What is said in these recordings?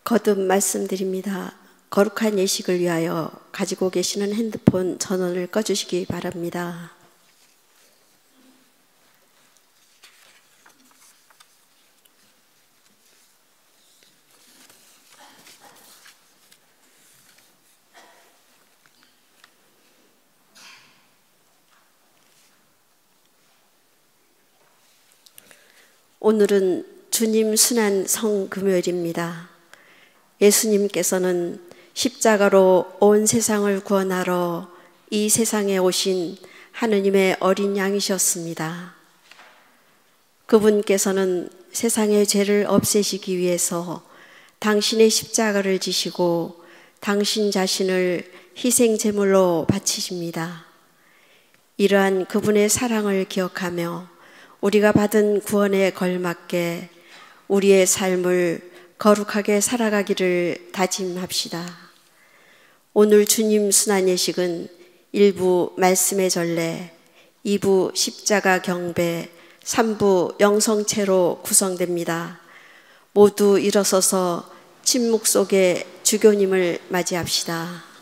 거듭 말씀드립니다. 거룩한 예식을 위하여 가지고 계시는 핸드폰 전원을 꺼주시기 바랍니다. 오늘은 주님 순환 성금요일입니다. 예수님께서는 십자가로 온 세상을 구원하러 이 세상에 오신 하느님의 어린 양이셨습니다. 그분께서는 세상의 죄를 없애시기 위해서 당신의 십자가를 지시고 당신 자신을 희생 제물로 바치십니다. 이러한 그분의 사랑을 기억하며 우리가 받은 구원에 걸맞게 우리의 삶을 거룩하게 살아가기를 다짐합시다. 오늘 주님 순환 예식은 1부 말씀의 전례, 2부 십자가 경배, 3부 영성체로 구성됩니다. 모두 일어서서 침묵 속에 주교님을 맞이합시다.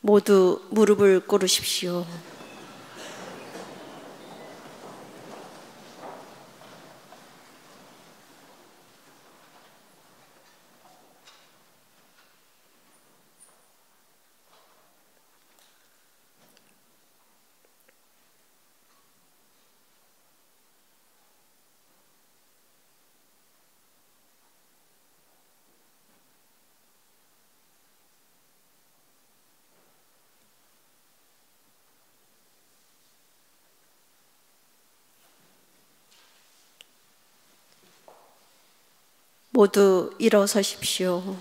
모두 무릎을 꿇으십시오. 모두 일어서십시오.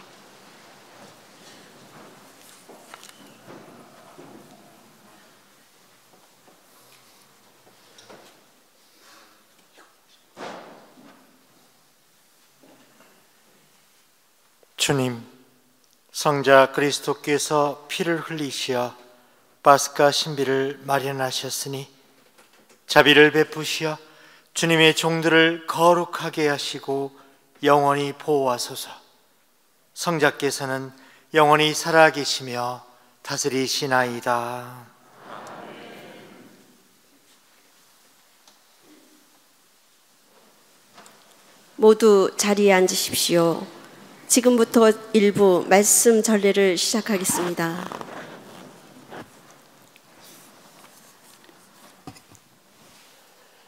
주님, 성자 그리스도께서 피를 흘리시어 파스카 신비를 마련하셨으니 자비를 베푸시어 주님의 종들을 거룩하게 하시고 영원히 보호하소서. 성자께서는 영원히 살아계시며 다스리시나이다. 모두 자리에 앉으십시오. 지금부터 일부 말씀 전례를 시작하겠습니다.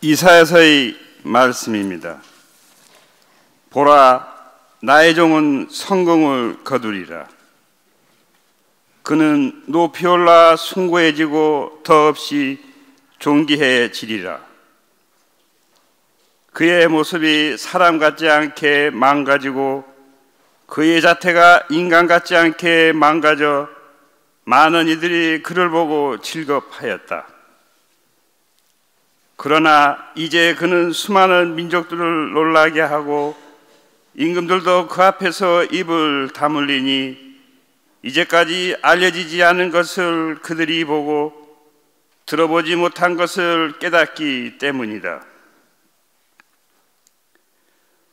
이사야서의 말씀입니다. 보라, 나의 종은 성공을 거두리라. 그는 높이 올라 숭고해지고 더없이 존귀해지리라. 그의 모습이 사람 같지 않게 망가지고 그의 자태가 인간 같지 않게 망가져 많은 이들이 그를 보고 즐겁하였다. 그러나 이제 그는 수많은 민족들을 놀라게 하고 임금들도 그 앞에서 입을 다물리니 이제까지 알려지지 않은 것을 그들이 보고 들어보지 못한 것을 깨닫기 때문이다.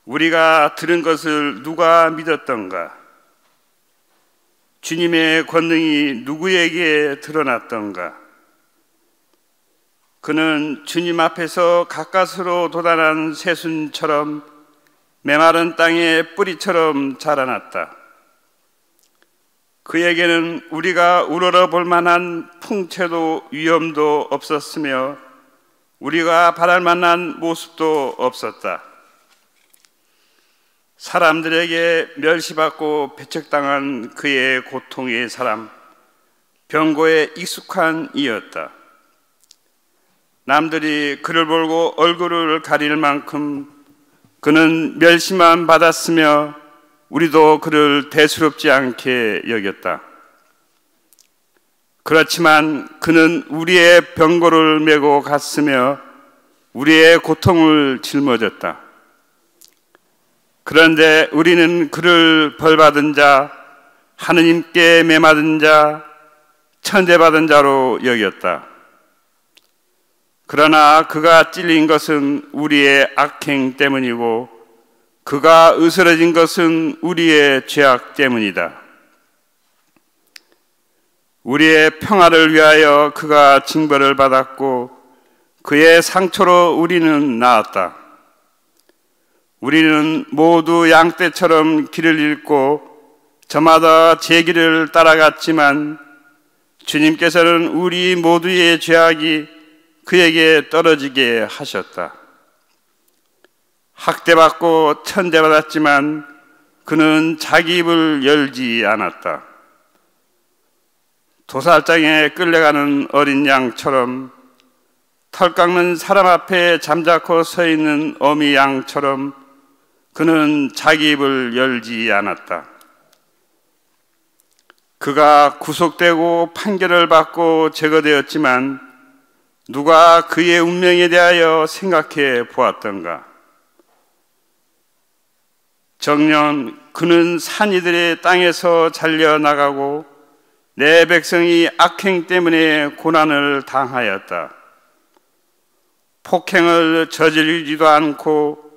우리가 들은 것을 누가 믿었던가? 주님의 권능이 누구에게 드러났던가? 그는 주님 앞에서 가까스로 돋아난 새순처럼 메마른 땅의 뿌리처럼 자라났다. 그에게는 우리가 우러러 볼 만한 풍채도 위엄도 없었으며 우리가 바랄 만한 모습도 없었다. 사람들에게 멸시받고 배척당한 그의 고통의 사람, 병고에 익숙한 이였다. 남들이 그를 보고 얼굴을 가릴 만큼 그는 멸시만 받았으며 우리도 그를 대수롭지 않게 여겼다. 그렇지만 그는 우리의 병고를 메고 갔으며 우리의 고통을 짊어졌다. 그런데 우리는 그를 벌받은 자, 하느님께 매맞은 자, 천대받은 자로 여겼다. 그러나 그가 찔린 것은 우리의 악행 때문이고 그가 으스러진 것은 우리의 죄악 때문이다. 우리의 평화를 위하여 그가 징벌을 받았고 그의 상처로 우리는 나았다. 우리는 모두 양떼처럼 길을 잃고 저마다 제 길을 따라갔지만 주님께서는 우리 모두의 죄악이 그에게 떨어지게 하셨다. 학대받고 천대받았지만 그는 자기 입을 열지 않았다. 도살장에 끌려가는 어린 양처럼, 털 깎는 사람 앞에 잠자코 서 있는 어미 양처럼 그는 자기 입을 열지 않았다. 그가 구속되고 판결을 받고 제거되었지만 누가 그의 운명에 대하여 생각해 보았던가? 정녕 그는 산이들의 땅에서 잘려나가고 내 백성이 악행 때문에 고난을 당하였다. 폭행을 저지르지도 않고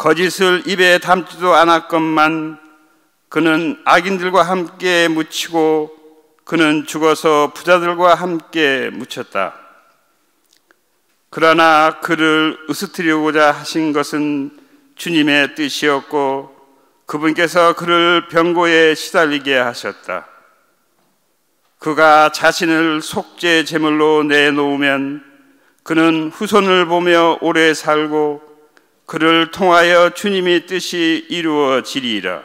거짓을 입에 담지도 않았건만 그는 악인들과 함께 묻히고 그는 죽어서 부자들과 함께 묻혔다. 그러나 그를 으스트리고자 하신 것은 주님의 뜻이었고 그분께서 그를 병고에 시달리게 하셨다. 그가 자신을 속죄 제물로 내놓으면 그는 후손을 보며 오래 살고 그를 통하여 주님의 뜻이 이루어지리라.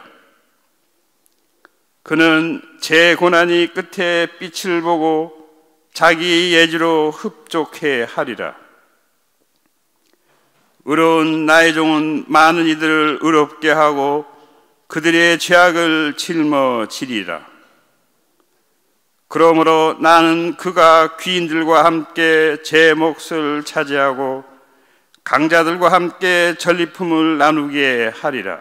그는 제 고난이 끝에 빛을 보고 자기 예지로 흡족해 하리라. 의로운 나의 종은 많은 이들을 의롭게 하고 그들의 죄악을 짊어지리라. 그러므로 나는 그가 귀인들과 함께 제 몫을 차지하고 강자들과 함께 전리품을 나누게 하리라.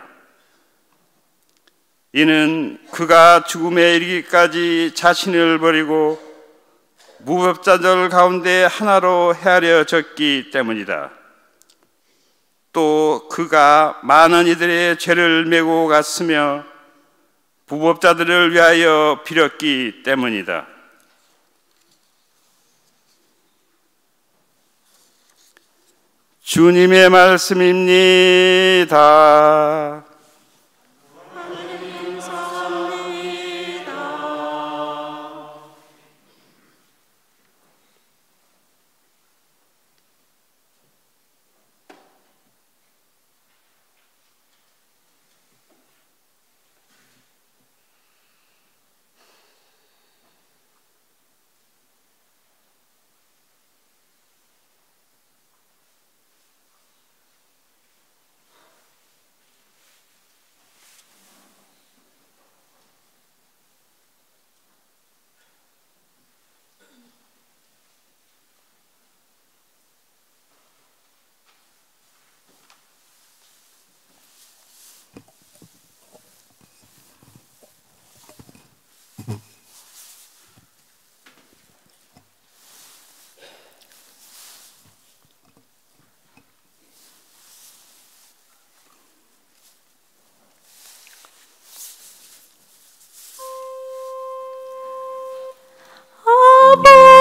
이는 그가 죽음에 이르기까지 자신을 버리고 무법자들 가운데 하나로 헤아려졌기 때문이다. 또 그가 많은 이들의 죄를 메고 갔으며 무법자들을 위하여 빌었기 때문이다. 주님의 말씀입니다.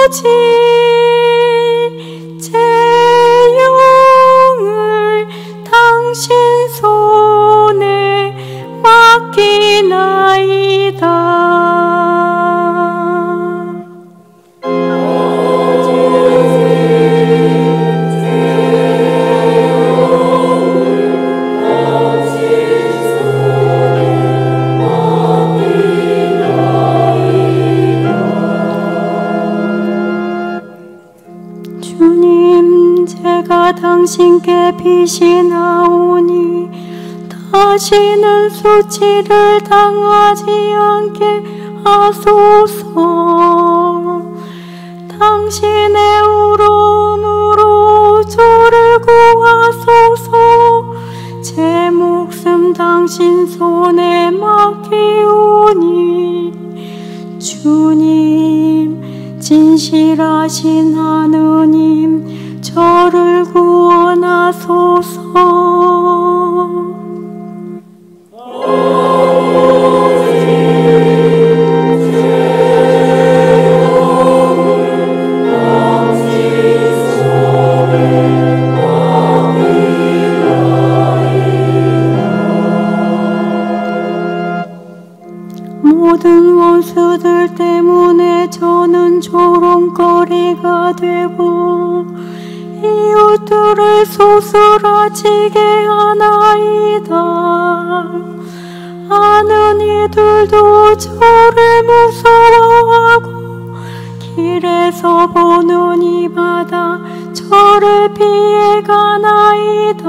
아버지, 제 영을 당신 손에 맡기나이다. 아버지, 제 영을 당신 손에 당신께 빛이 나오니 다시는 수치를 당하지 않게 하소서. 당신의 울음으로 저를 구하소서. 제 목숨 당신 손에 맡기오니 주님, 진실하신 하느님, 저를 구원하소서. 모든 원수들 때문에 저는 조롱거리가 되고 이웃들을 소스라치게 하나이다. 아는 이들도 저를 무서워하고 길에서 보는 이마다 저를 피해가나이다.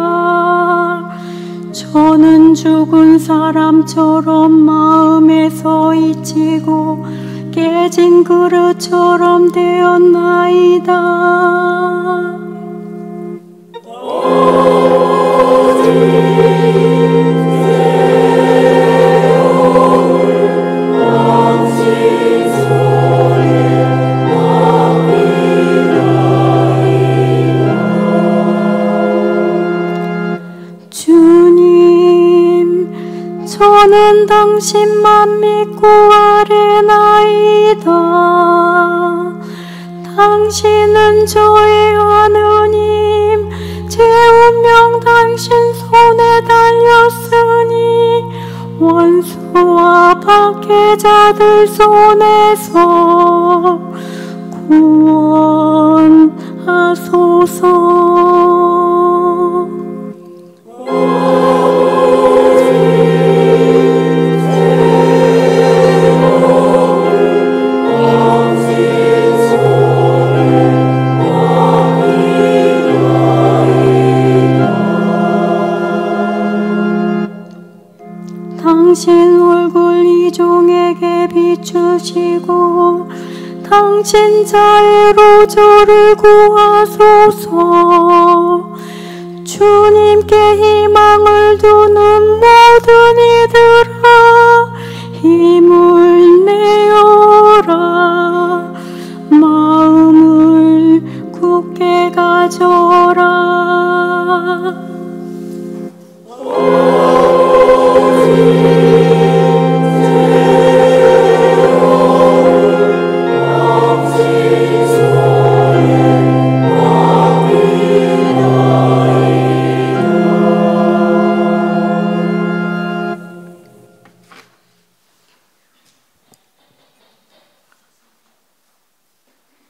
저는 죽은 사람처럼 마음에서 잊히고 깨진 그릇처럼 되었나이다. 저는 당신만 믿고 아뢰나이다. 당신은 저의 하느님, 제 운명 당신 손에 달렸으니 원수와 박해자들 손에서 구원하소서. 당신 얼굴 이종에게 비추시고 당신 자애로 저를 구하소서. 주님께 희망을 두는 모든 이들아, 힘을 내어라. 마음을 굳게 가져라.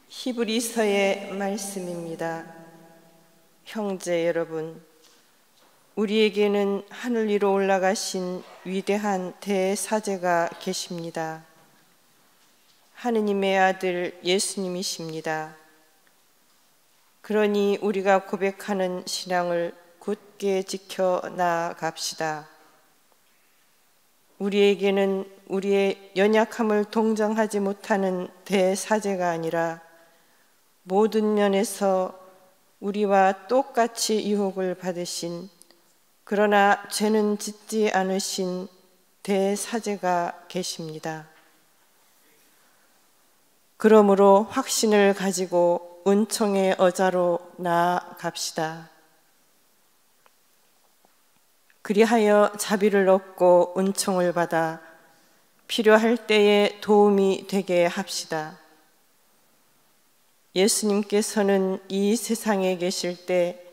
히브리서의 말씀입니다. 형제 여러분, 우리에게는 하늘 위로 올라가신 위대한 대사제가 계십니다. 하느님의 아들 예수님이십니다. 그러니 우리가 고백하는 신앙을 굳게 지켜 나아갑시다. 우리에게는 우리의 연약함을 동정하지 못하는 대사제가 아니라 모든 면에서 우리와 똑같이 유혹을 받으신, 그러나 죄는 짓지 않으신 대사제가 계십니다. 그러므로 확신을 가지고 은총의 어자로 나아갑시다. 그리하여 자비를 얻고 은총을 받아 필요할 때에 도움이 되게 합시다. 예수님께서는 이 세상에 계실 때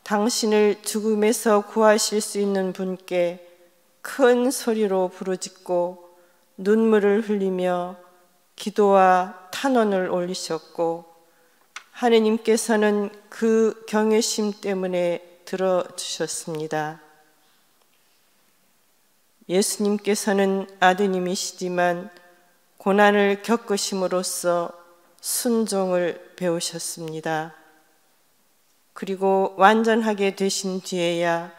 당신을 죽음에서 구하실 수 있는 분께 큰 소리로 부르짖고 눈물을 흘리며 기도와 탄원을 올리셨고, 하느님께서는 그 경외심 때문에 들어주셨습니다. 예수님께서는 아드님이시지만 고난을 겪으심으로써 순종을 배우셨습니다. 그리고 완전하게 되신 뒤에야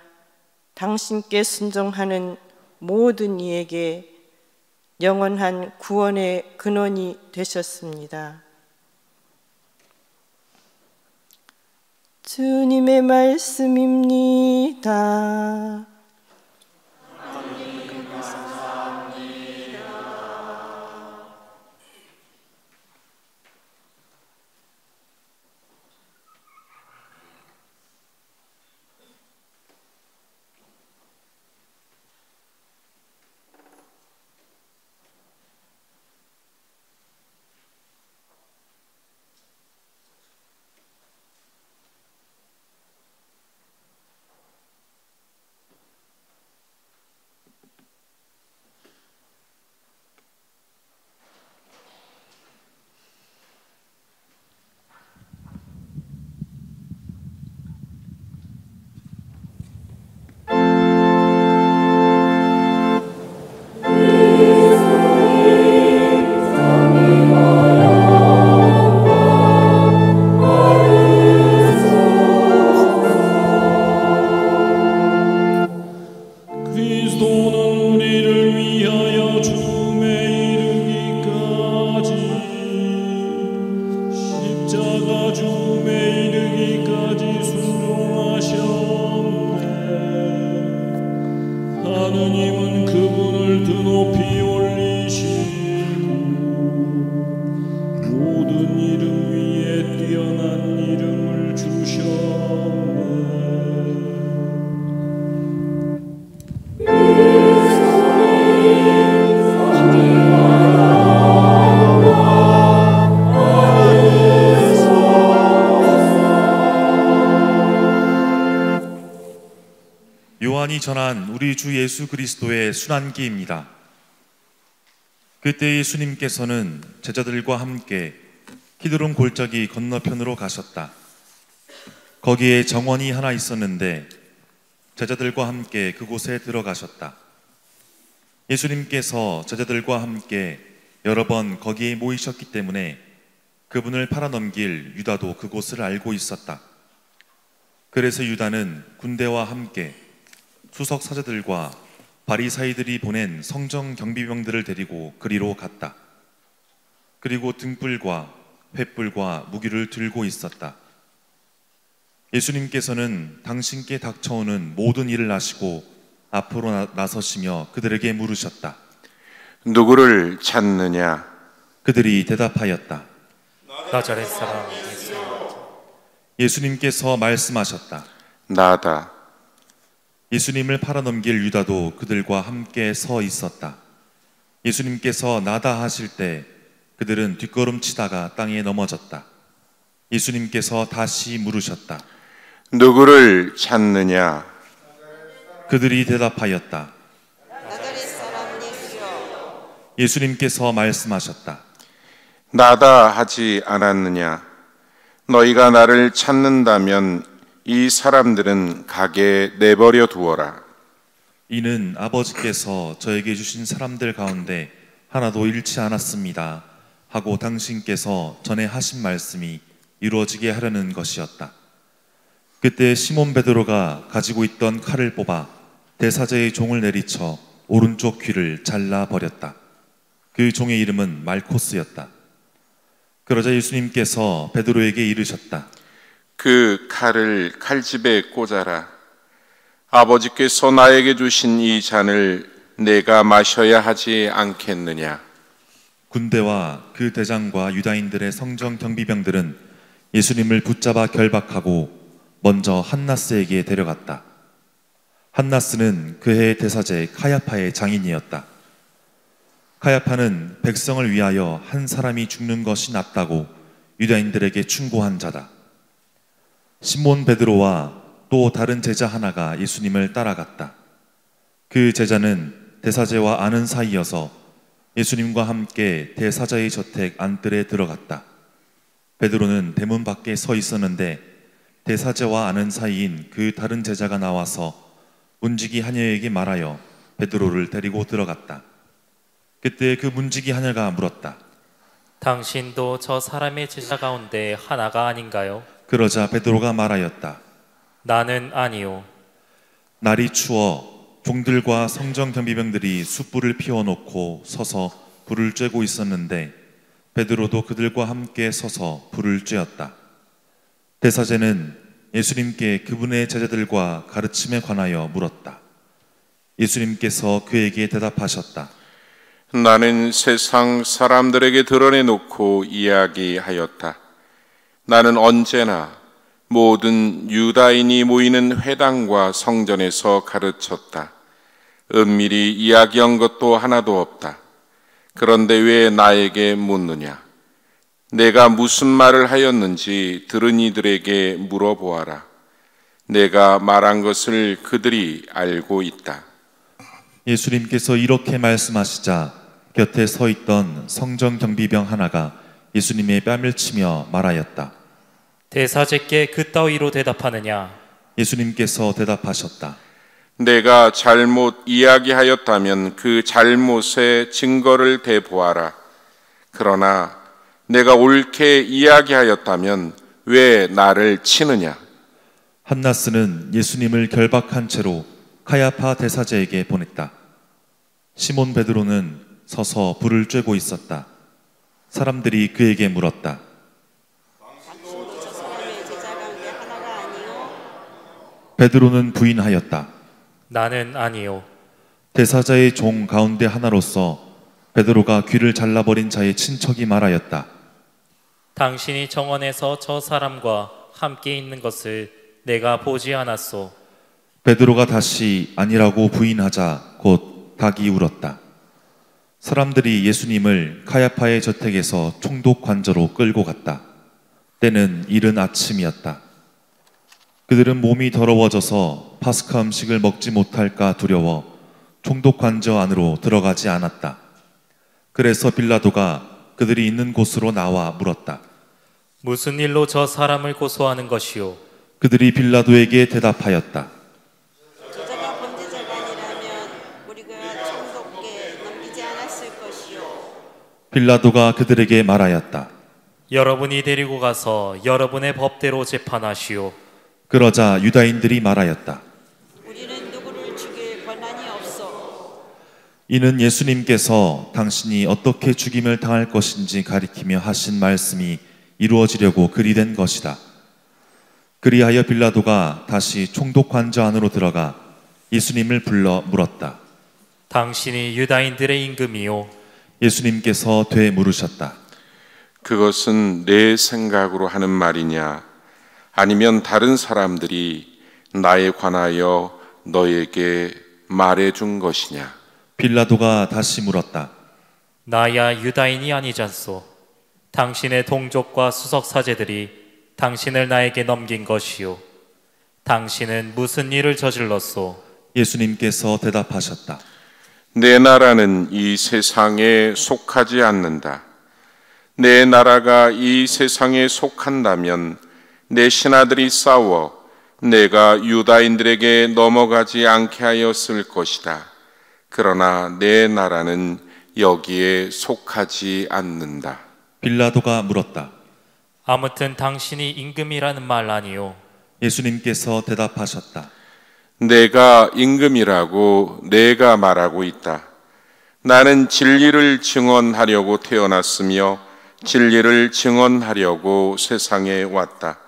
당신께 순종하는 모든 이에게 영원한 구원의 근원이 되셨습니다. 주님의 말씀입니다. 요한이 전한 우리 주 예수 그리스도의 순환기입니다. 그때 예수님께서는 제자들과 함께 키드론 골짜기 건너편으로 가셨다. 거기에 정원이 하나 있었는데 제자들과 함께 그곳에 들어가셨다. 예수님께서 제자들과 함께 여러 번 거기에 모이셨기 때문에 그분을 팔아넘길 유다도 그곳을 알고 있었다. 그래서 유다는 군대와 함께 수석 사제들과 바리사이들이 보낸 성정 경비병들을 데리고 그리로 갔다. 그리고 등불과 횃불과 무기를 들고 있었다. 예수님께서는 당신께 닥쳐오는 모든 일을 아시고 앞으로 나서시며 그들에게 물으셨다. 누구를 찾느냐? 그들이 대답하였다. 나자렛 사람 예수. 예수님께서 말씀하셨다. 나다. 예수님을 팔아넘길 유다도 그들과 함께 서 있었다. 예수님께서 나다 하실 때 그들은 뒷걸음치다가 땅에 넘어졌다. 예수님께서 다시 물으셨다. 누구를 찾느냐? 그들이 대답하였다. 나자렛 사람 예수여. 예수님께서 말씀하셨다. 나다 하지 않았느냐? 너희가 나를 찾는다면 이 사람들은 가게 내버려 두어라. 이는 아버지께서 저에게 주신 사람들 가운데 하나도 잃지 않았습니다 하고 당신께서 전에 하신 말씀이 이루어지게 하려는 것이었다. 그때 시몬 베드로가 가지고 있던 칼을 뽑아 대사제의 종을 내리쳐 오른쪽 귀를 잘라버렸다. 그 종의 이름은 말코스였다. 그러자 예수님께서 베드로에게 이르셨다. 그 칼을 칼집에 꽂아라. 아버지께서 나에게 주신 이 잔을 내가 마셔야 하지 않겠느냐? 군대와 그 대장과 유다인들의 성정 경비병들은 예수님을 붙잡아 결박하고 먼저 한나스에게 데려갔다. 한나스는 그해의 대사제 카야파의 장인이었다. 카야파는 백성을 위하여 한 사람이 죽는 것이 낫다고 유다인들에게 충고한 자다. 시몬 베드로와 또 다른 제자 하나가 예수님을 따라갔다. 그 제자는 대사제와 아는 사이여서 예수님과 함께 대사자의 저택 안뜰에 들어갔다. 베드로는 대문 밖에 서 있었는데 대사제와 아는 사이인 그 다른 제자가 나와서 문지기 하녀에게 말하여 베드로를 데리고 들어갔다. 그때 그 문지기 하녀가 물었다. 당신도 저 사람의 제자 가운데 하나가 아닌가요? 그러자 베드로가 말하였다. 나는 아니요. 날이 추워 종들과 성전 경비병들이 숯불을 피워놓고 서서 불을 쬐고 있었는데 베드로도 그들과 함께 서서 불을 쬐었다. 대사제는 예수님께 그분의 제자들과 가르침에 관하여 물었다. 예수님께서 그에게 대답하셨다. 나는 세상 사람들에게 드러내놓고 이야기하였다. 나는 언제나 모든 유다인이 모이는 회당과 성전에서 가르쳤다. 은밀히 이야기한 것도 하나도 없다. 그런데 왜 나에게 묻느냐? 내가 무슨 말을 하였는지 들은 이들에게 물어보아라. 내가 말한 것을 그들이 알고 있다. 예수님께서 이렇게 말씀하시자 곁에 서 있던 성전 경비병 하나가 예수님의 뺨을 치며 말하였다. 대사제께 그따위로 대답하느냐? 예수님께서 대답하셨다. 내가 잘못 이야기하였다면 그 잘못의 증거를 대보아라. 그러나 내가 옳게 이야기하였다면 왜 나를 치느냐? 한나스는 예수님을 결박한 채로 카야파 대사제에게 보냈다. 시몬 베드로는 서서 불을 쬐고 있었다. 사람들이 그에게 물었다. 당신도 저 사람의 제자 가운데 하나가 아니요? 베드로는 부인하였다. 나는 아니요. 대사자의 종 가운데 하나로서 베드로가 귀를 잘라버린 자의 친척이 말하였다. 당신이 정원에서 저 사람과 함께 있는 것을 내가 보지 않았소. 베드로가 다시 아니라고 부인하자 곧 닭이 울었다. 사람들이 예수님을 카야파의 저택에서 총독 관저로 끌고 갔다. 때는 이른 아침이었다. 그들은 몸이 더러워져서 파스카 음식을 먹지 못할까 두려워 총독 관저 안으로 들어가지 않았다. 그래서 빌라도가 그들이 있는 곳으로 나와 물었다. 무슨 일로 저 사람을 고소하는 것이오? 그들이 빌라도에게 대답하였다. 저자가 범죄자가 아니라면 우리가 총독께 넘기지 않았을 것이요. 빌라도가 그들에게 말하였다. 여러분이 데리고 가서 여러분의 법대로 재판하시오. 그러자 유다인들이 말하였다. 우리는 누구를 죽일 권한이 없어. 이는 예수님께서 당신이 어떻게 죽임을 당할 것인지 가리키며 하신 말씀이 이루어지려고 그리 된 것이다. 그리하여 빌라도가 다시 총독 관저 안으로 들어가 예수님을 불러 물었다. 당신이 유다인들의 임금이요? 예수님께서 되물으셨다. 그것은 내 생각으로 하는 말이냐? 아니면 다른 사람들이 나에 관하여 너에게 말해준 것이냐? 빌라도가 다시 물었다. 나야 유다인이 아니잖소. 당신의 동족과 수석사제들이 당신을 나에게 넘긴 것이요. 당신은 무슨 일을 저질렀소? 예수님께서 대답하셨다. 내 나라는 이 세상에 속하지 않는다. 내 나라가 이 세상에 속한다면 내 신하들이 싸워 내가 유다인들에게 넘어가지 않게 하였을 것이다. 그러나 내 나라는 여기에 속하지 않는다. 빌라도가 물었다. 아무튼 당신이 임금이라는 말 아니요? 예수님께서 대답하셨다. 내가 임금이라고 내가 말하고 있다. 나는 진리를 증언하려고 태어났으며 진리를 증언하려고 세상에 왔다.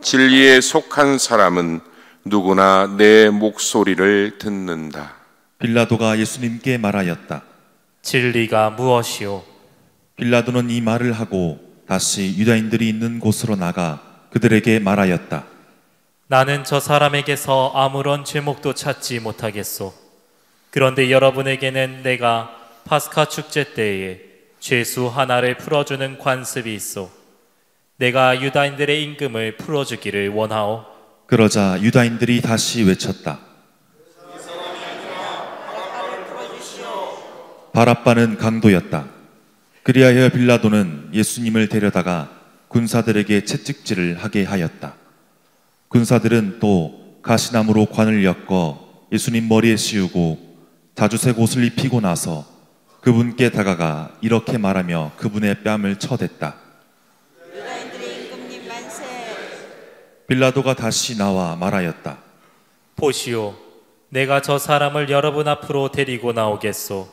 진리에 속한 사람은 누구나 내 목소리를 듣는다. 빌라도가 예수님께 말하였다. 진리가 무엇이요? 빌라도는 이 말을 하고 다시 유다인들이 있는 곳으로 나가 그들에게 말하였다. 나는 저 사람에게서 아무런 죄목도 찾지 못하겠소. 그런데 여러분에게는 내가 파스카 축제 때에 죄수 하나를 풀어주는 관습이 있어. 내가 유다인들의 임금을 풀어주기를 원하오. 그러자 유다인들이 다시 외쳤다. 바랍바는 강도였다. 그리하여 빌라도는 예수님을 데려다가 군사들에게 채찍질을 하게 하였다. 군사들은 또 가시나무로 관을 엮어 예수님 머리에 씌우고 자주색 옷을 입히고 나서 그분께 다가가 이렇게 말하며 그분의 뺨을 쳐댔다. 유다인들의 임금님 만세. 빌라도가 다시 나와 말하였다. 보시오, 내가 저 사람을 여러분 앞으로 데리고 나오겠소.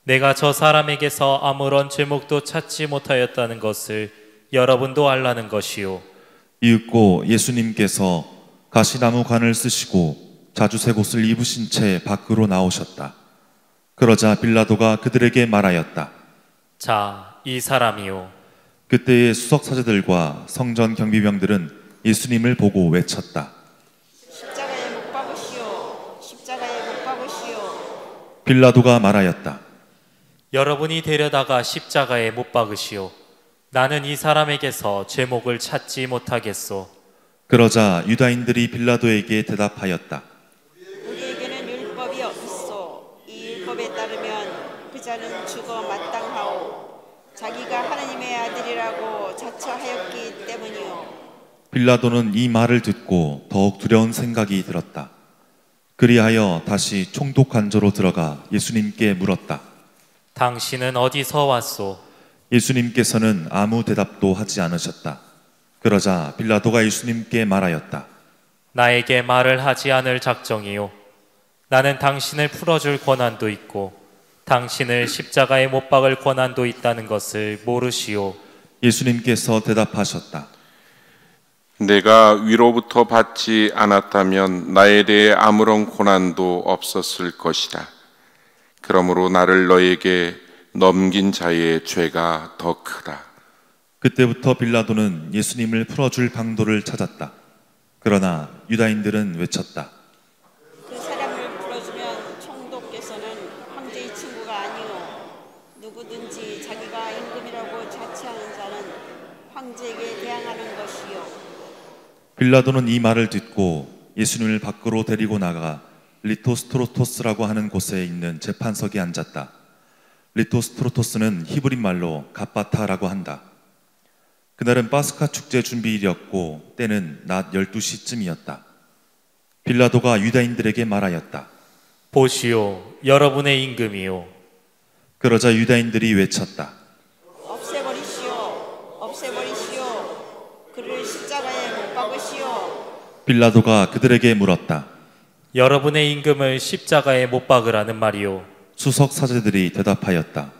내가 저 사람에게서 아무런 죄목도 찾지 못하였다는 것을 여러분도 알라는 것이오. 이윽고 예수님께서 가시나무 관을 쓰시고 자주색 옷을 입으신 채 밖으로 나오셨다. 그러자 빌라도가 그들에게 말하였다. 자, 이 사람이오. 그때의 수석사제들과 성전 경비병들은 예수님을 보고 외쳤다. 십자가에 못 박으시오. 십자가에 못 박으시오. 빌라도가 말하였다. 여러분이 데려다가 십자가에 못 박으시오. 나는 이 사람에게서 죄목을 찾지 못하겠소. 그러자 유다인들이 빌라도에게 대답하였다. 우리에게는 율법이 있어. 이 율법에 따르면 그 자는 죽어 마땅하오. 자기가 하나님의 아들이라고 자처하였기 때문이오. 빌라도는 이 말을 듣고 더욱 두려운 생각이 들었다. 그리하여 다시 총독 관저로 들어가 예수님께 물었다. 당신은 어디서 왔소? 예수님께서는 아무 대답도 하지 않으셨다. 그러자 빌라도가 예수님께 말하였다. 나에게 말을 하지 않을 작정이요. 나는 당신을 풀어줄 권한도 있고 당신을 십자가에 못 박을 권한도 있다는 것을 모르시오. 예수님께서 대답하셨다. 내가 위로부터 받지 않았다면 나에 대해 아무런 고난도 없었을 것이다. 그러므로 나를 너에게 넘긴 자의 죄가 더 크다. 그때부터 빌라도는 예수님을 풀어줄 방도를 찾았다. 그러나 유다인들은 외쳤다. 그 사람을 풀어주면 총독께서는 황제의 친구가 아니오. 누구든지 자기가 임금이라고 자처하는 자는 황제에게 대항하는 것이요. 빌라도는 이 말을 듣고 예수님을 밖으로 데리고 나가 리토스트로토스라고 하는 곳에 있는 재판석에 앉았다. 리토스트로토스는 히브리 말로 갑바타라고 한다. 그날은 파스카 축제 준비일이었고 때는 낮 12시쯤이었다. 빌라도가 유다인들에게 말하였다. 보시오, 여러분의 임금이요. 그러자 유다인들이 외쳤다. 없애버리시오. 없애버리시오. 그를 십자가에 못 박으시오. 빌라도가 그들에게 물었다. 여러분의 임금을 십자가에 못 박으라는 말이요. 수석 사제들이 대답하였다.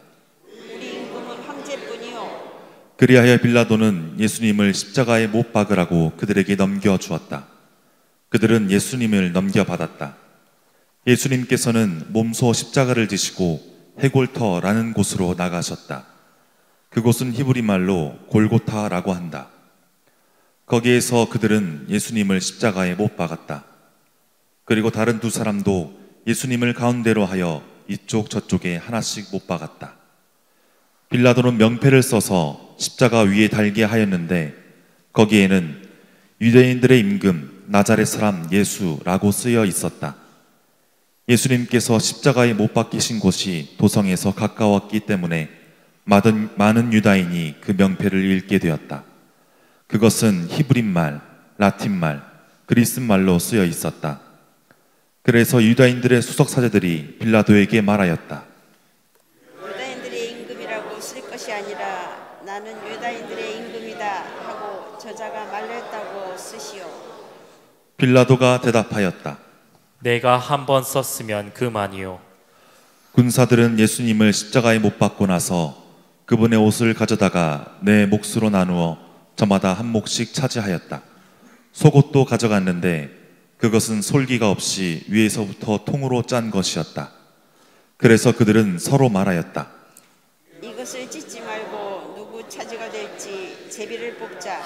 우리 임금은 황제뿐이요. 그리하여 빌라도는 예수님을 십자가에 못 박으라고 그들에게 넘겨주었다. 그들은 예수님을 넘겨받았다. 예수님께서는 몸소 십자가를 지시고 헤골터라는 곳으로 나가셨다. 그곳은 히브리 말로 골고타라고 한다. 거기에서 그들은 예수님을 십자가에 못 박았다. 그리고 다른 두 사람도 예수님을 가운데로 하여 이쪽 저쪽에 하나씩 못 박았다. 빌라도는 명패를 써서 십자가 위에 달게 하였는데 거기에는 유대인들의 임금 나자렛 사람 예수라고 쓰여 있었다. 예수님께서 십자가에 못 박히신 곳이 도성에서 가까웠기 때문에 많은 유다인이 그 명패를 읽게 되었다. 그것은 히브리말, 라틴말, 그리스말로 쓰여 있었다. 그래서 유다인들의 수석사제들이 빌라도에게 말하였다. 유다인들의 임금이라고 쓸 것이 아니라 나는 유다인들의 임금이다 하고 저자가 말렸다고 쓰시오. 빌라도가 대답하였다. 내가 한 번 썼으면 그만이요. 군사들은 예수님을 십자가에 못 박고 나서 그분의 옷을 가져다가 네 몫으로 나누어 저마다 한 몫씩 차지하였다. 속옷도 가져갔는데 그것은 솔기가 없이 위에서부터 통으로 짠 것이었다. 그래서 그들은 서로 말하였다. 이것을 찢지 말고 누구 차지가 될지 제비를 뽑자.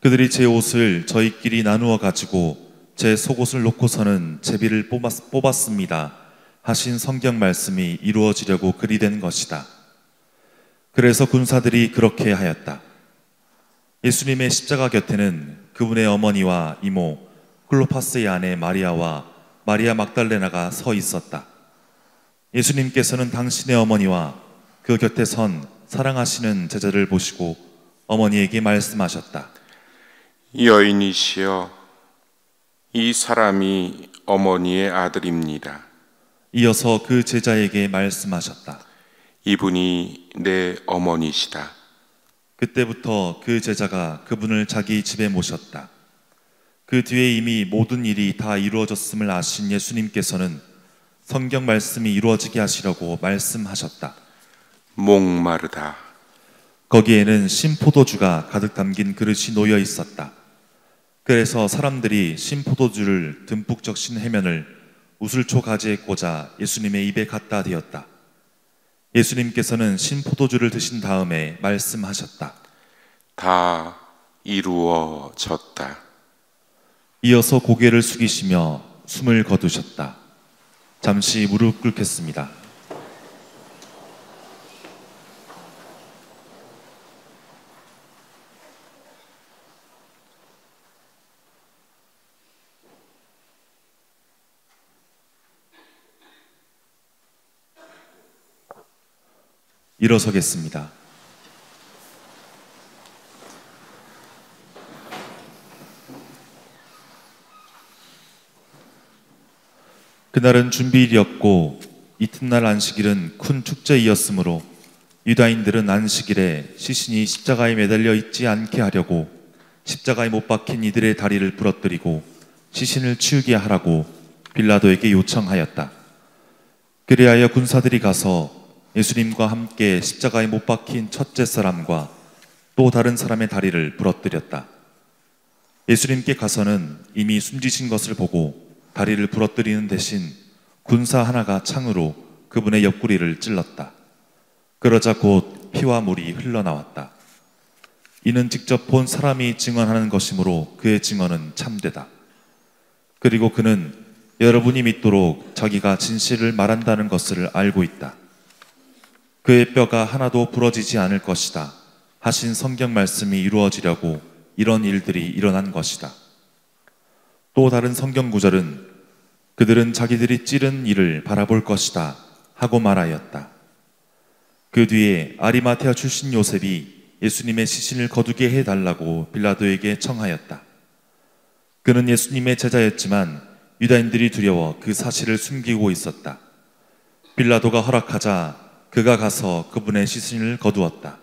그들이 제 옷을 저희끼리 나누어 가지고 제 속옷을 놓고서는 제비를 뽑았습니다 하신 성경 말씀이 이루어지려고 그리 된 것이다. 그래서 군사들이 그렇게 하였다. 예수님의 십자가 곁에는 그분의 어머니와 이모 클로파스의 아내 마리아와 마리아 막달레나가 서 있었다. 예수님께서는 당신의 어머니와 그 곁에 선 사랑하시는 제자를 보시고 어머니에게 말씀하셨다. 여인이시여, 이 사람이 어머니의 아들입니다. 이어서 그 제자에게 말씀하셨다. 이분이 내 어머니시다. 그때부터 그 제자가 그분을 자기 집에 모셨다. 그 뒤에 이미 모든 일이 다 이루어졌음을 아신 예수님께서는 성경 말씀이 이루어지게 하시려고 말씀하셨다. 목마르다. 거기에는 신포도주가 가득 담긴 그릇이 놓여 있었다. 그래서 사람들이 신포도주를 듬뿍 적신 해면을 우슬초 가지에 꽂아 예수님의 입에 갖다 대었다. 예수님께서는 신포도주를 드신 다음에 말씀하셨다. 다 이루어졌다. 이어서 고개를 숙이시며 숨을 거두셨다. 잠시 무릎 꿇겠습니다. 일어서겠습니다. 그날은 준비일이었고 이튿날 안식일은 큰 축제이었으므로 유다인들은 안식일에 시신이 십자가에 매달려 있지 않게 하려고 십자가에 못 박힌 이들의 다리를 부러뜨리고 시신을 치우게 하라고 빌라도에게 요청하였다. 그리하여 군사들이 가서 예수님과 함께 십자가에 못 박힌 첫째 사람과 또 다른 사람의 다리를 부러뜨렸다. 예수님께 가서는 이미 숨지신 것을 보고 다리를 부러뜨리는 대신 군사 하나가 창으로 그분의 옆구리를 찔렀다. 그러자 곧 피와 물이 흘러나왔다. 이는 직접 본 사람이 증언하는 것이므로 그의 증언은 참되다. 그리고 그는 여러분이 믿도록 자기가 진실을 말한다는 것을 알고 있다. 그의 뼈가 하나도 부러지지 않을 것이다 하신 성경 말씀이 이루어지려고 이런 일들이 일어난 것이다. 또 다른 성경 구절은 그들은 자기들이 찌른 이를 바라볼 것이다 하고 말하였다. 그 뒤에 아리마테아 출신 요셉이 예수님의 시신을 거두게 해달라고 빌라도에게 청하였다. 그는 예수님의 제자였지만 유다인들이 두려워 그 사실을 숨기고 있었다. 빌라도가 허락하자 그가 가서 그분의 시신을 거두었다.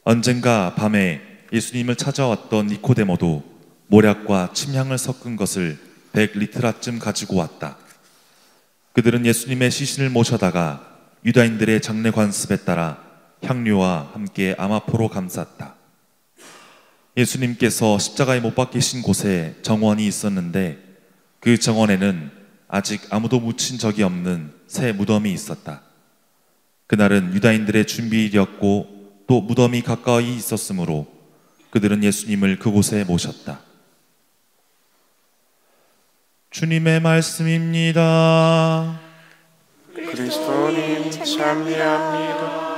언젠가 밤에 예수님을 찾아왔던 니코데모도 모략과 침향을 섞은 것을 100리트라쯤 가지고 왔다. 그들은 예수님의 시신을 모셔다가 유다인들의 장례 관습에 따라 향료와 함께 아마포로 감쌌다. 예수님께서 십자가에 못 박히신 곳에 정원이 있었는데 그 정원에는 아직 아무도 묻힌 적이 없는 새 무덤이 있었다. 그날은 유다인들의 준비일이었고 또 무덤이 가까이 있었으므로 그들은 예수님을 그곳에 모셨다. 주님의 말씀입니다. 그리스도님 참여합니다.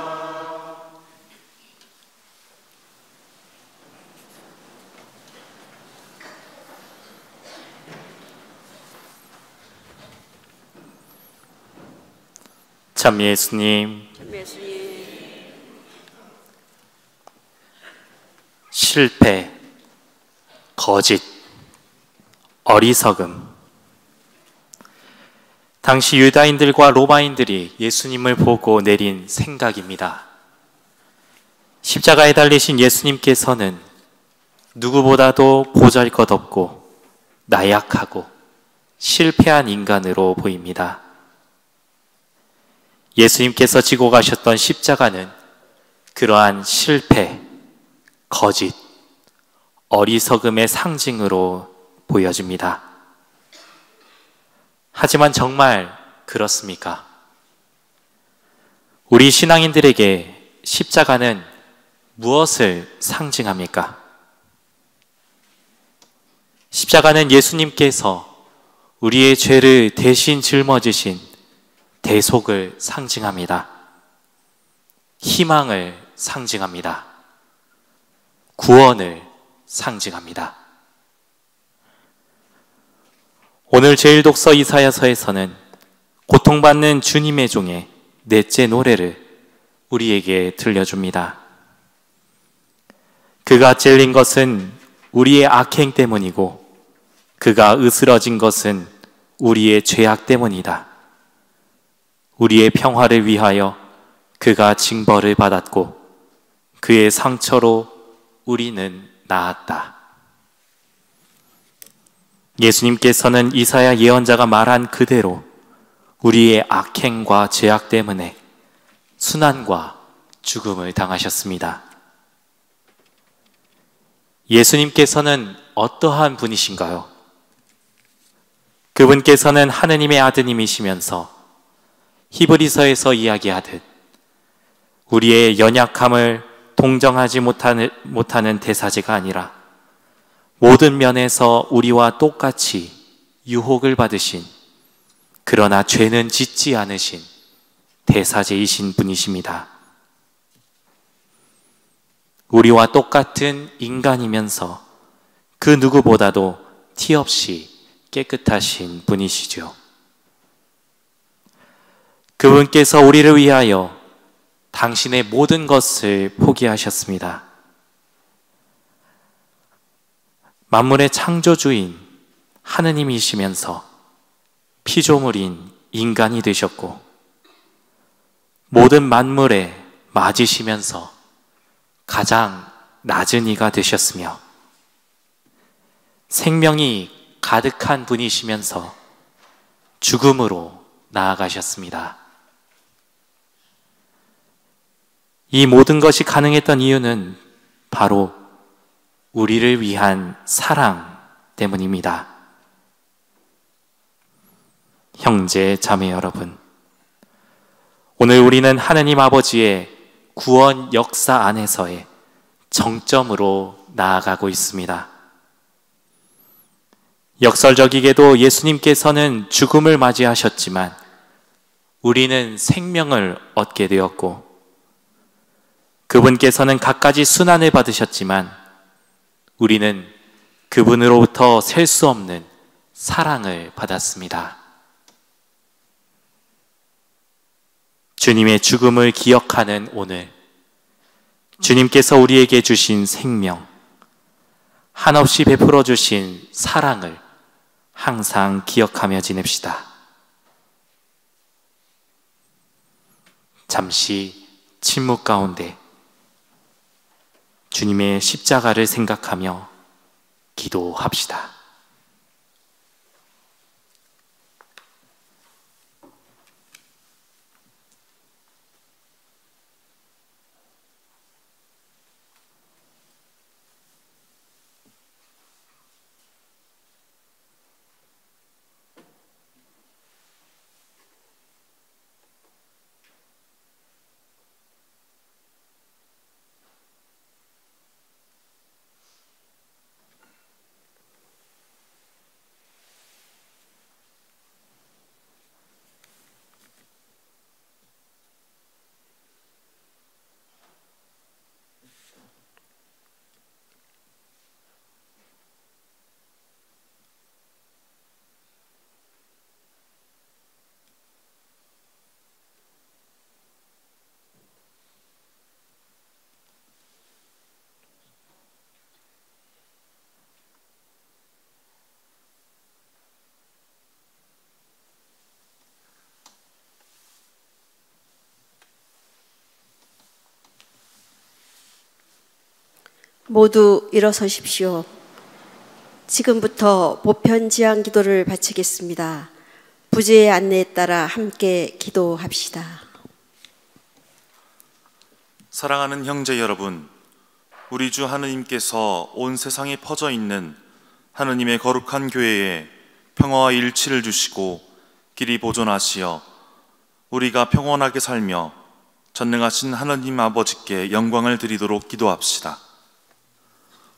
참 예수님, 실패, 거짓, 어리석음. 당시 유다인들과 로마인들이 예수님을 보고 내린 생각입니다. 십자가에 달리신 예수님께서는 누구보다도 보잘것없고 나약하고 실패한 인간으로 보입니다. 예수님께서 지고 가셨던 십자가는 그러한 실패, 거짓, 어리석음의 상징으로 보여집니다. 하지만 정말 그렇습니까? 우리 신앙인들에게 십자가는 무엇을 상징합니까? 십자가는 예수님께서 우리의 죄를 대신 짊어지신 대속을 상징합니다. 희망을 상징합니다. 구원을 상징합니다. 오늘 제1독서 이사야서에서는 고통받는 주님의 종의 넷째 노래를 우리에게 들려줍니다. 그가 찔린 것은 우리의 악행 때문이고 그가 으스러진 것은 우리의 죄악 때문이다. 우리의 평화를 위하여 그가 징벌을 받았고 그의 상처로 우리는 나았다. 예수님께서는 이사야 예언자가 말한 그대로 우리의 악행과 죄악 때문에 순환과 죽음을 당하셨습니다. 예수님께서는 어떠한 분이신가요? 그분께서는 하느님의 아드님이시면서 히브리서에서 이야기하듯 우리의 연약함을 동정하지 못하는 대사제가 아니라 모든 면에서 우리와 똑같이 유혹을 받으신, 그러나 죄는 짓지 않으신 대사제이신 분이십니다. 우리와 똑같은 인간이면서 그 누구보다도 티 없이 깨끗하신 분이시죠. 그분께서 우리를 위하여 당신의 모든 것을 포기하셨습니다. 만물의 창조주인 하느님이시면서 피조물인 인간이 되셨고 모든 만물에 맞으시면서 가장 낮은 이가 되셨으며 생명이 가득한 분이시면서 죽음으로 나아가셨습니다. 이 모든 것이 가능했던 이유는 바로 우리를 위한 사랑 때문입니다. 형제, 자매 여러분, 오늘 우리는 하느님 아버지의 구원 역사 안에서의 정점으로 나아가고 있습니다. 역설적이게도 예수님께서는 죽음을 맞이하셨지만 우리는 생명을 얻게 되었고, 그분께서는 갖가지 순환을 받으셨지만 우리는 그분으로부터 셀 수 없는 사랑을 받았습니다. 주님의 죽음을 기억하는 오늘, 주님께서 우리에게 주신 생명, 한없이 베풀어 주신 사랑을 항상 기억하며 지냅시다. 잠시 침묵 가운데 주님의 십자가를 생각하며 기도합시다. 모두 일어서십시오. 지금부터 보편지향 기도를 바치겠습니다. 부제의 안내에 따라 함께 기도합시다. 사랑하는 형제 여러분, 우리 주 하느님께서 온 세상에 퍼져 있는 하느님의 거룩한 교회에 평화와 일치를 주시고 길이 보존하시어 우리가 평온하게 살며 전능하신 하느님 아버지께 영광을 드리도록 기도합시다.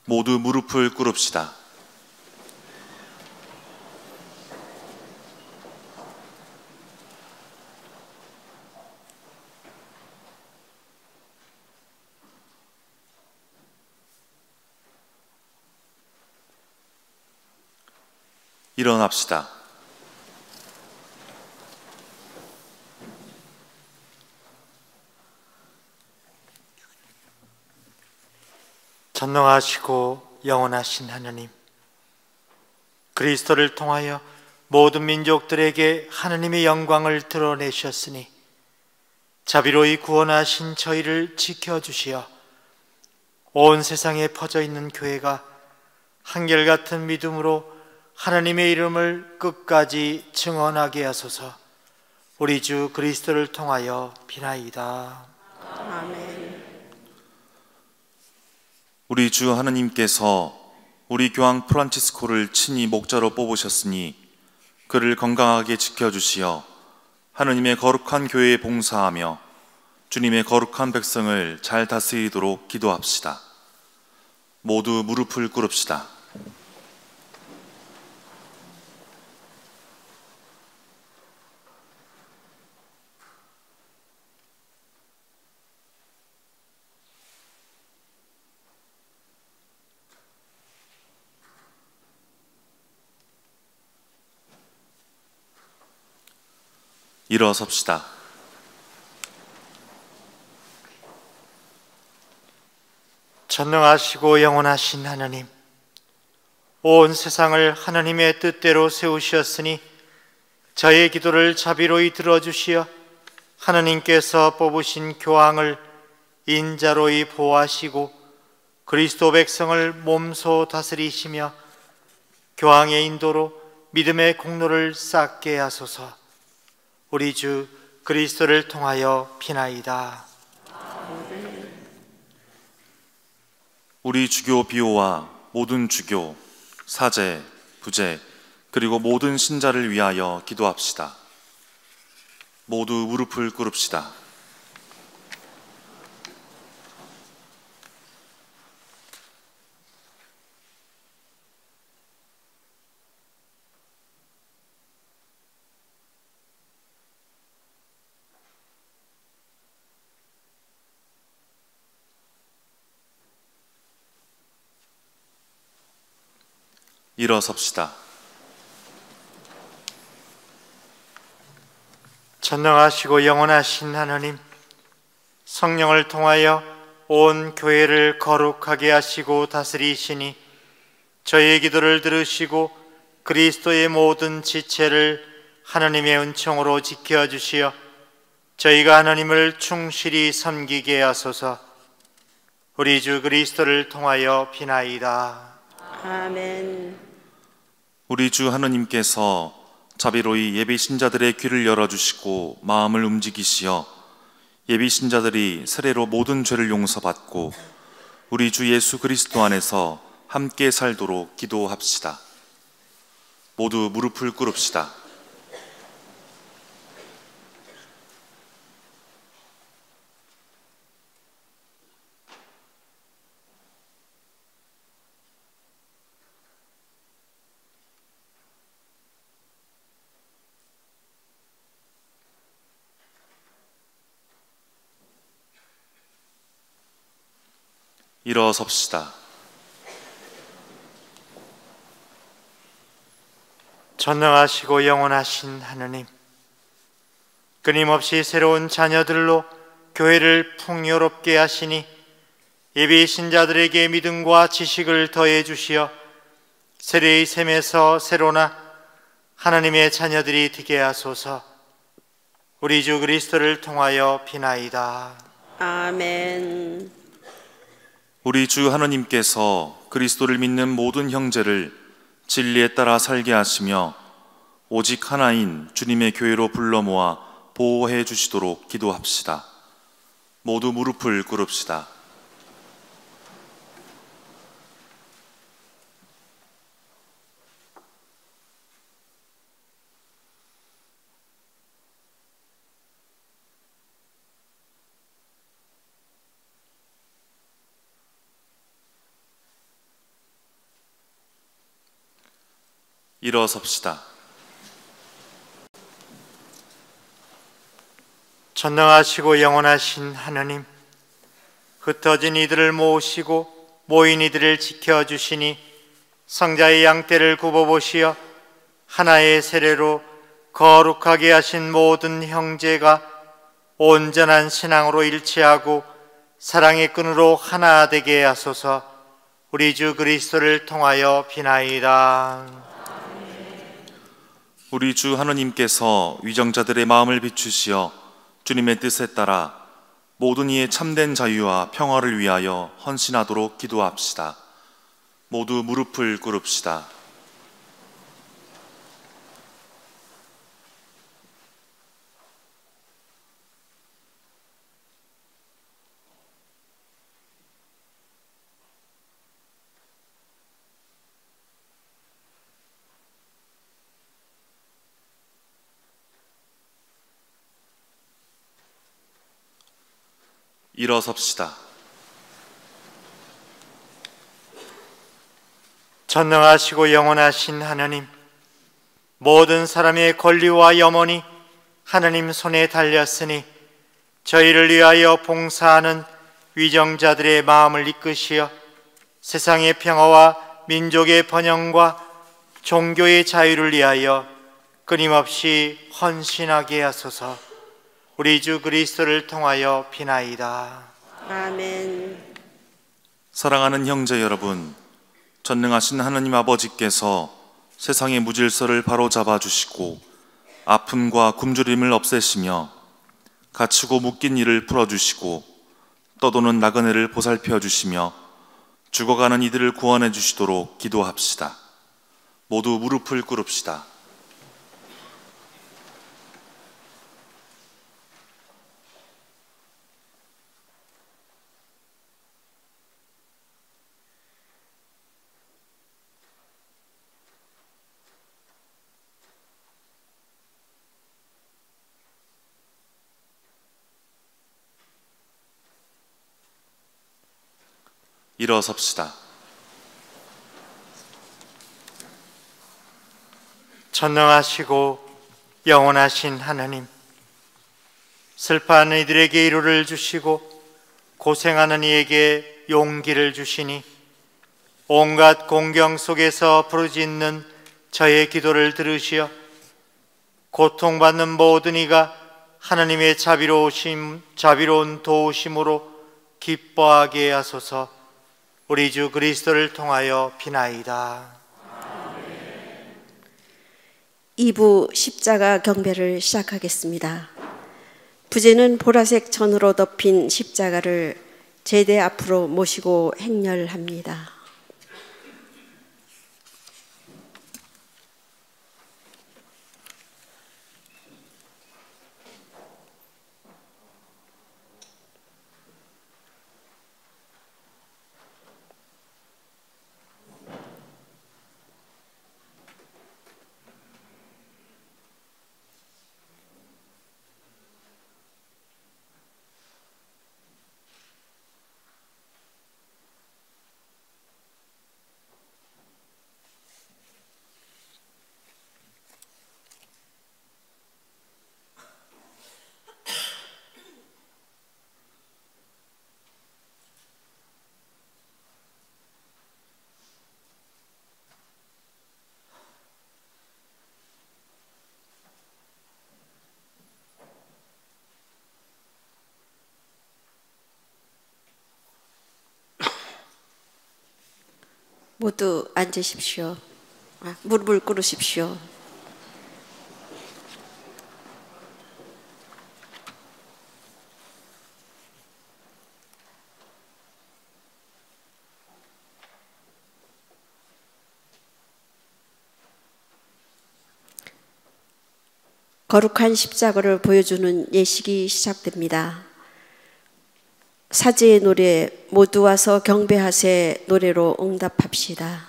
모두 무릎을 꿇읍시다. 일어납시다. 전능하시고 영원하신 하느님, 그리스도를 통하여 모든 민족들에게 하느님의 영광을 드러내셨으니 자비로이 구원하신 저희를 지켜주시어 온 세상에 퍼져 있는 교회가 한결같은 믿음으로 하나님의 이름을 끝까지 증언하게 하소서. 우리 주 그리스도를 통하여 비나이다. 아멘. 우리 주 하느님께서 우리 교황 프란치스코를 친히 목자로 뽑으셨으니 그를 건강하게 지켜주시어 하느님의 거룩한 교회에 봉사하며 주님의 거룩한 백성을 잘 다스리도록 기도합시다. 모두 무릎을 꿇읍시다. 일어섭시다. 전능하시고 영원하신 하나님, 온 세상을 하나님의 뜻대로 세우셨으니 저의 기도를 자비로이 들어주시어 하나님께서 뽑으신 교황을 인자로이 보호하시고 그리스도 백성을 몸소 다스리시며 교황의 인도로 믿음의 공로를 쌓게 하소서. 우리 주 그리스도를 통하여 비나이다. 우리 주교 비오와 모든 주교, 사제, 부제, 그리고 모든 신자를 위하여 기도합시다. 모두 무릎을 꿇읍시다. 일어섭시다. 전능하시고 영원하신 하나님, 성령을 통하여 온 교회를 거룩하게 하시고 다스리시니 저희의 기도를 들으시고 그리스도의 모든 지체를 하나님의 은총으로 지켜주시어 저희가 하나님을 충실히 섬기게 하소서. 우리 주 그리스도를 통하여 비나이다. 아멘. 우리 주 하느님께서 자비로이 예비 신자들의 귀를 열어주시고 마음을 움직이시어 예비 신자들이 세례로 모든 죄를 용서받고 우리 주 예수 그리스도 안에서 함께 살도록 기도합시다. 모두 무릎을 꿇읍시다. 일어섭시다. 전능하시고 영원하신 하느님, 끊임없이 새로운 자녀들로 교회를 풍요롭게 하시니 예비 신자들에게 믿음과 지식을 더해 주시어 세례의 셈에서 새로나 하나님의 자녀들이 되게 하소서. 우리 주 그리스도를 통하여 비나이다. 아멘. 우리 주 하느님께서 그리스도를 믿는 모든 형제를 진리에 따라 살게 하시며 오직 하나인 주님의 교회로 불러 모아 보호해 주시도록 기도합시다. 모두 무릎을 꿇읍시다. 일어섭시다. 전능하시고 영원하신 하나님, 흩어진 이들을 모으시고 모인 이들을 지켜주시니 성자의 양떼를 굽어보시어 하나의 세례로 거룩하게 하신 모든 형제가 온전한 신앙으로 일치하고 사랑의 끈으로 하나 되게 하소서. 우리 주 그리스도를 통하여 비나이다. 우리 주 하느님께서 위정자들의 마음을 비추시어 주님의 뜻에 따라 모든 이의 참된 자유와 평화를 위하여 헌신하도록 기도합시다. 모두 무릎을 꿇읍시다. 일어섭시다. 전능하시고 영원하신 하나님, 모든 사람의 권리와 염원이 하나님 손에 달렸으니 저희를 위하여 봉사하는 위정자들의 마음을 이끄시어 세상의 평화와 민족의 번영과 종교의 자유를 위하여 끊임없이 헌신하게 하소서. 우리 주 그리스도를 통하여 비나이다. 아멘. 사랑하는 형제 여러분, 전능하신 하나님 아버지께서 세상의 무질서를 바로잡아 주시고 아픔과 굶주림을 없애시며 갇히고 묶인 이를 풀어주시고 떠도는 나그네를 보살펴 주시며 죽어가는 이들을 구원해 주시도록 기도합시다. 모두 무릎을 꿇읍시다. 일어섭시다. 전능하시고 영원하신 하나님, 슬퍼하는 이들에게 위로를 주시고 고생하는 이에게 용기를 주시니 온갖 공경 속에서 부르짖는 저의 기도를 들으시어 고통받는 모든 이가 하나님의 자비로운 도우심으로 기뻐하게 하소서. 우리 주 그리스도를 통하여 비나이다. 2부 십자가 경배를 시작하겠습니다. 부제는 보라색 천으로 덮인 십자가를 제대 앞으로 모시고 행렬합니다. 모두 앉으십시오. 무릎을 꿇으십시오. 거룩한 십자가를 보여주는 예식이 시작됩니다. 사제의 노래 모두 와서 경배하세 노래로 응답합시다.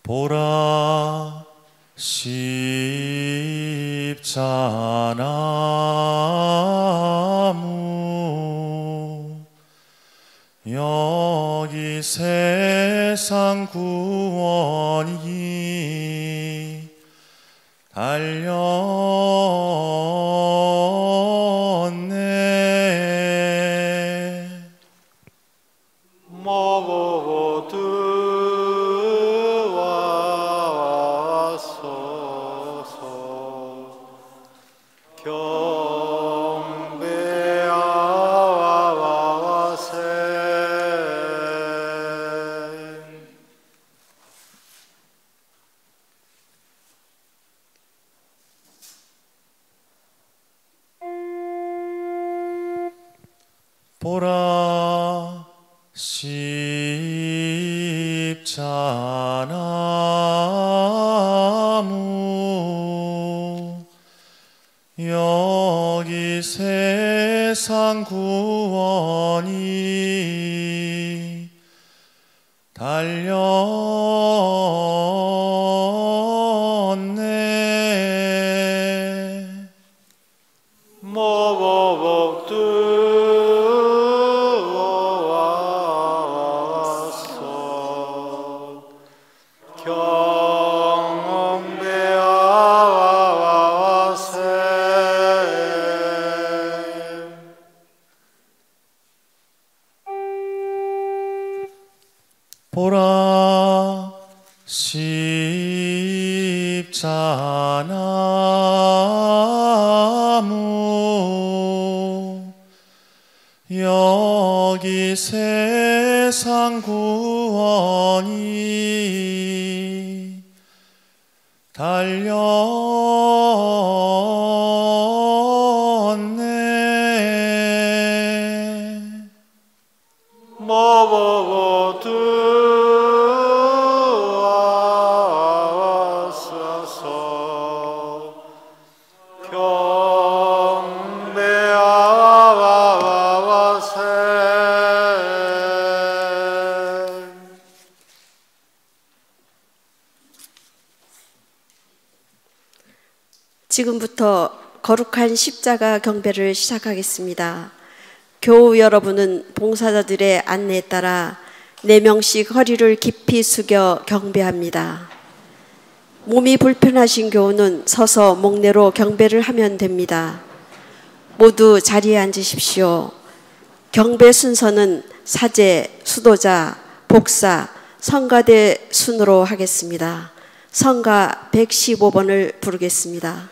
보라 십자나무 여기 세상 구원이 달렸네. 모두 와소서. 경배하와세. 보라 십자나무 여기 세상 구원이 달렸네. 돌아 십자나무 여기 세상 구원이 달렸네. 모두 와서서 경배하와세. 지금부터 거룩한 십자가 경배를 시작하겠습니다. 교우 여러분은 봉사자들의 안내에 따라 4명씩 허리를 깊이 숙여 경배합니다. 몸이 불편하신 교우는 서서 목례로 경배를 하면 됩니다. 모두 자리에 앉으십시오. 경배 순서는 사제, 수도자, 복사, 성가대 순으로 하겠습니다. 성가 115번을 부르겠습니다.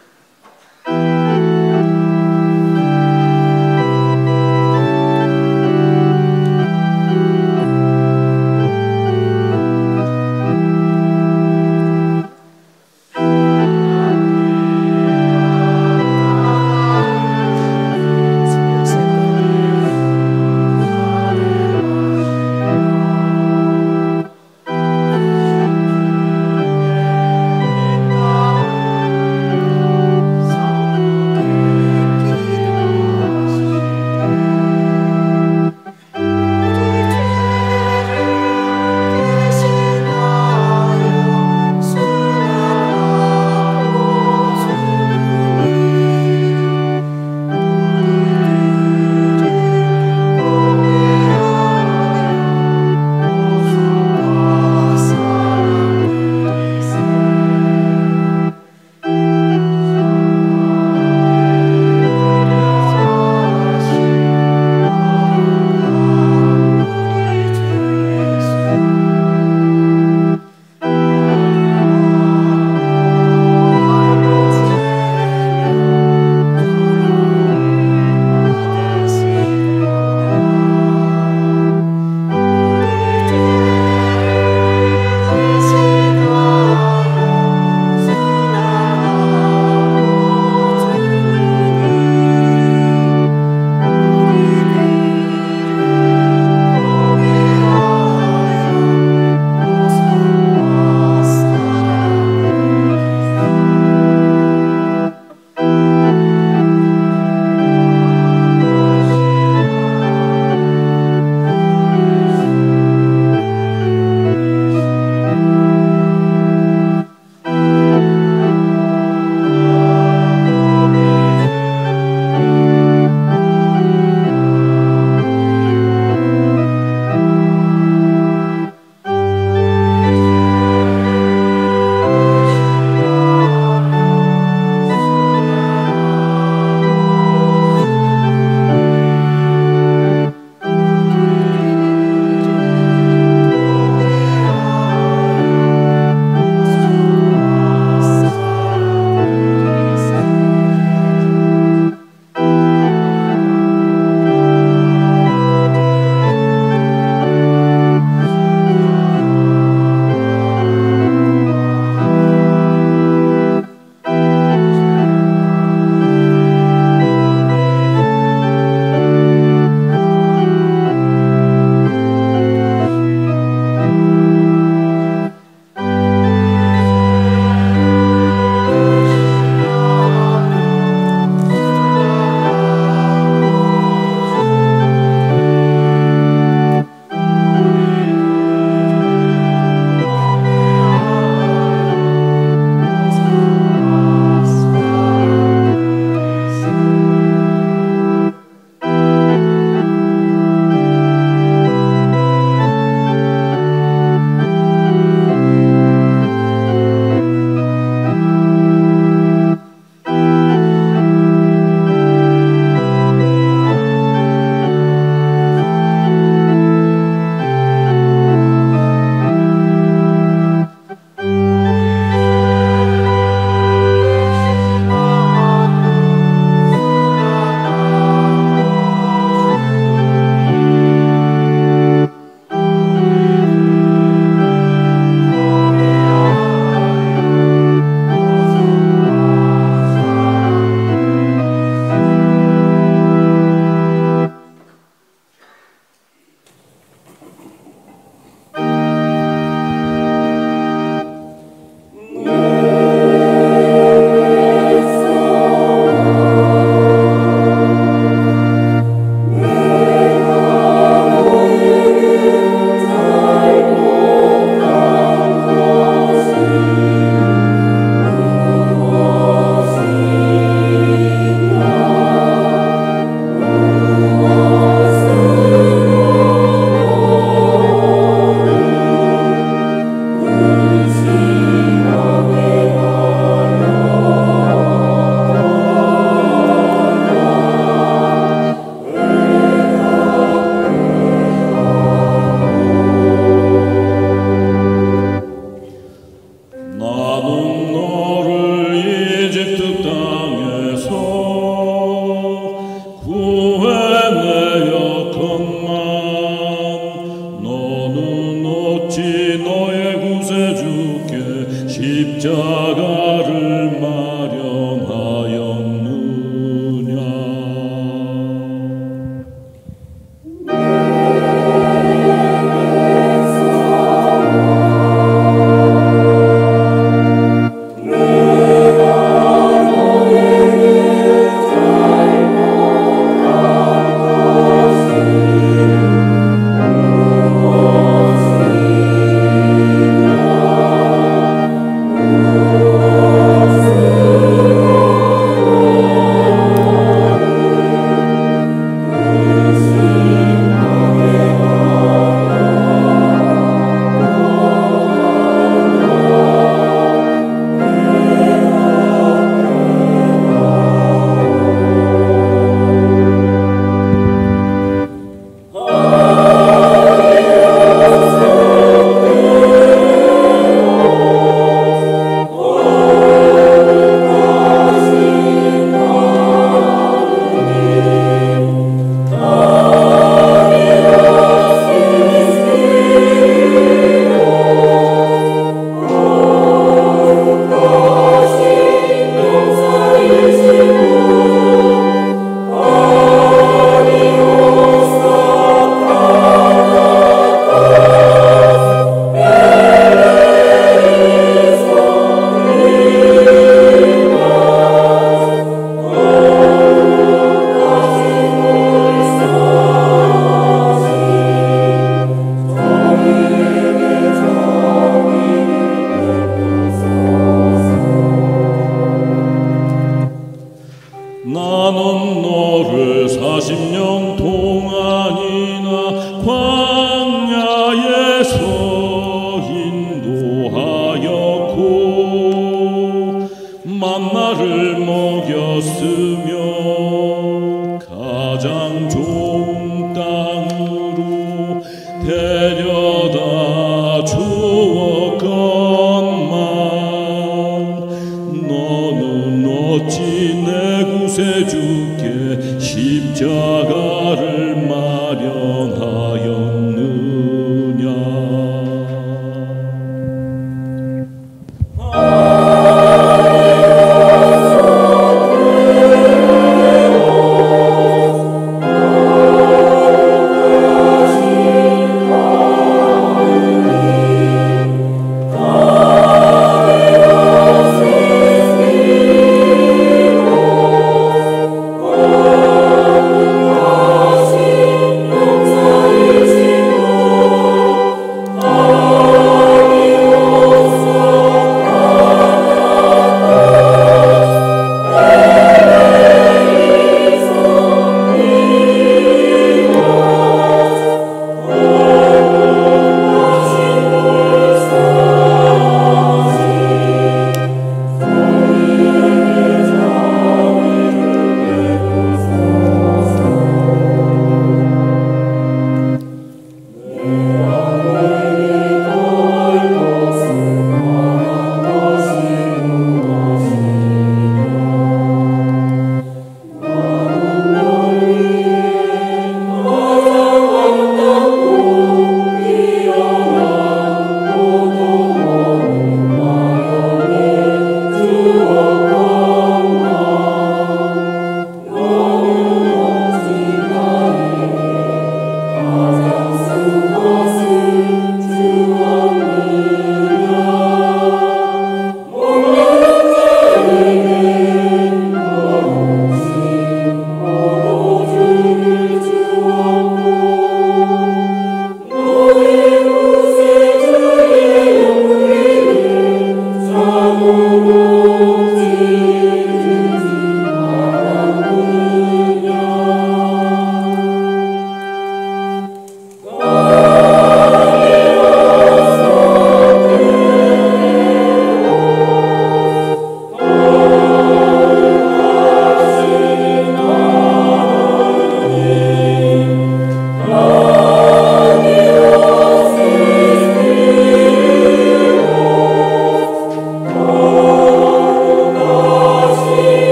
십자가를 마련하였느냐. 오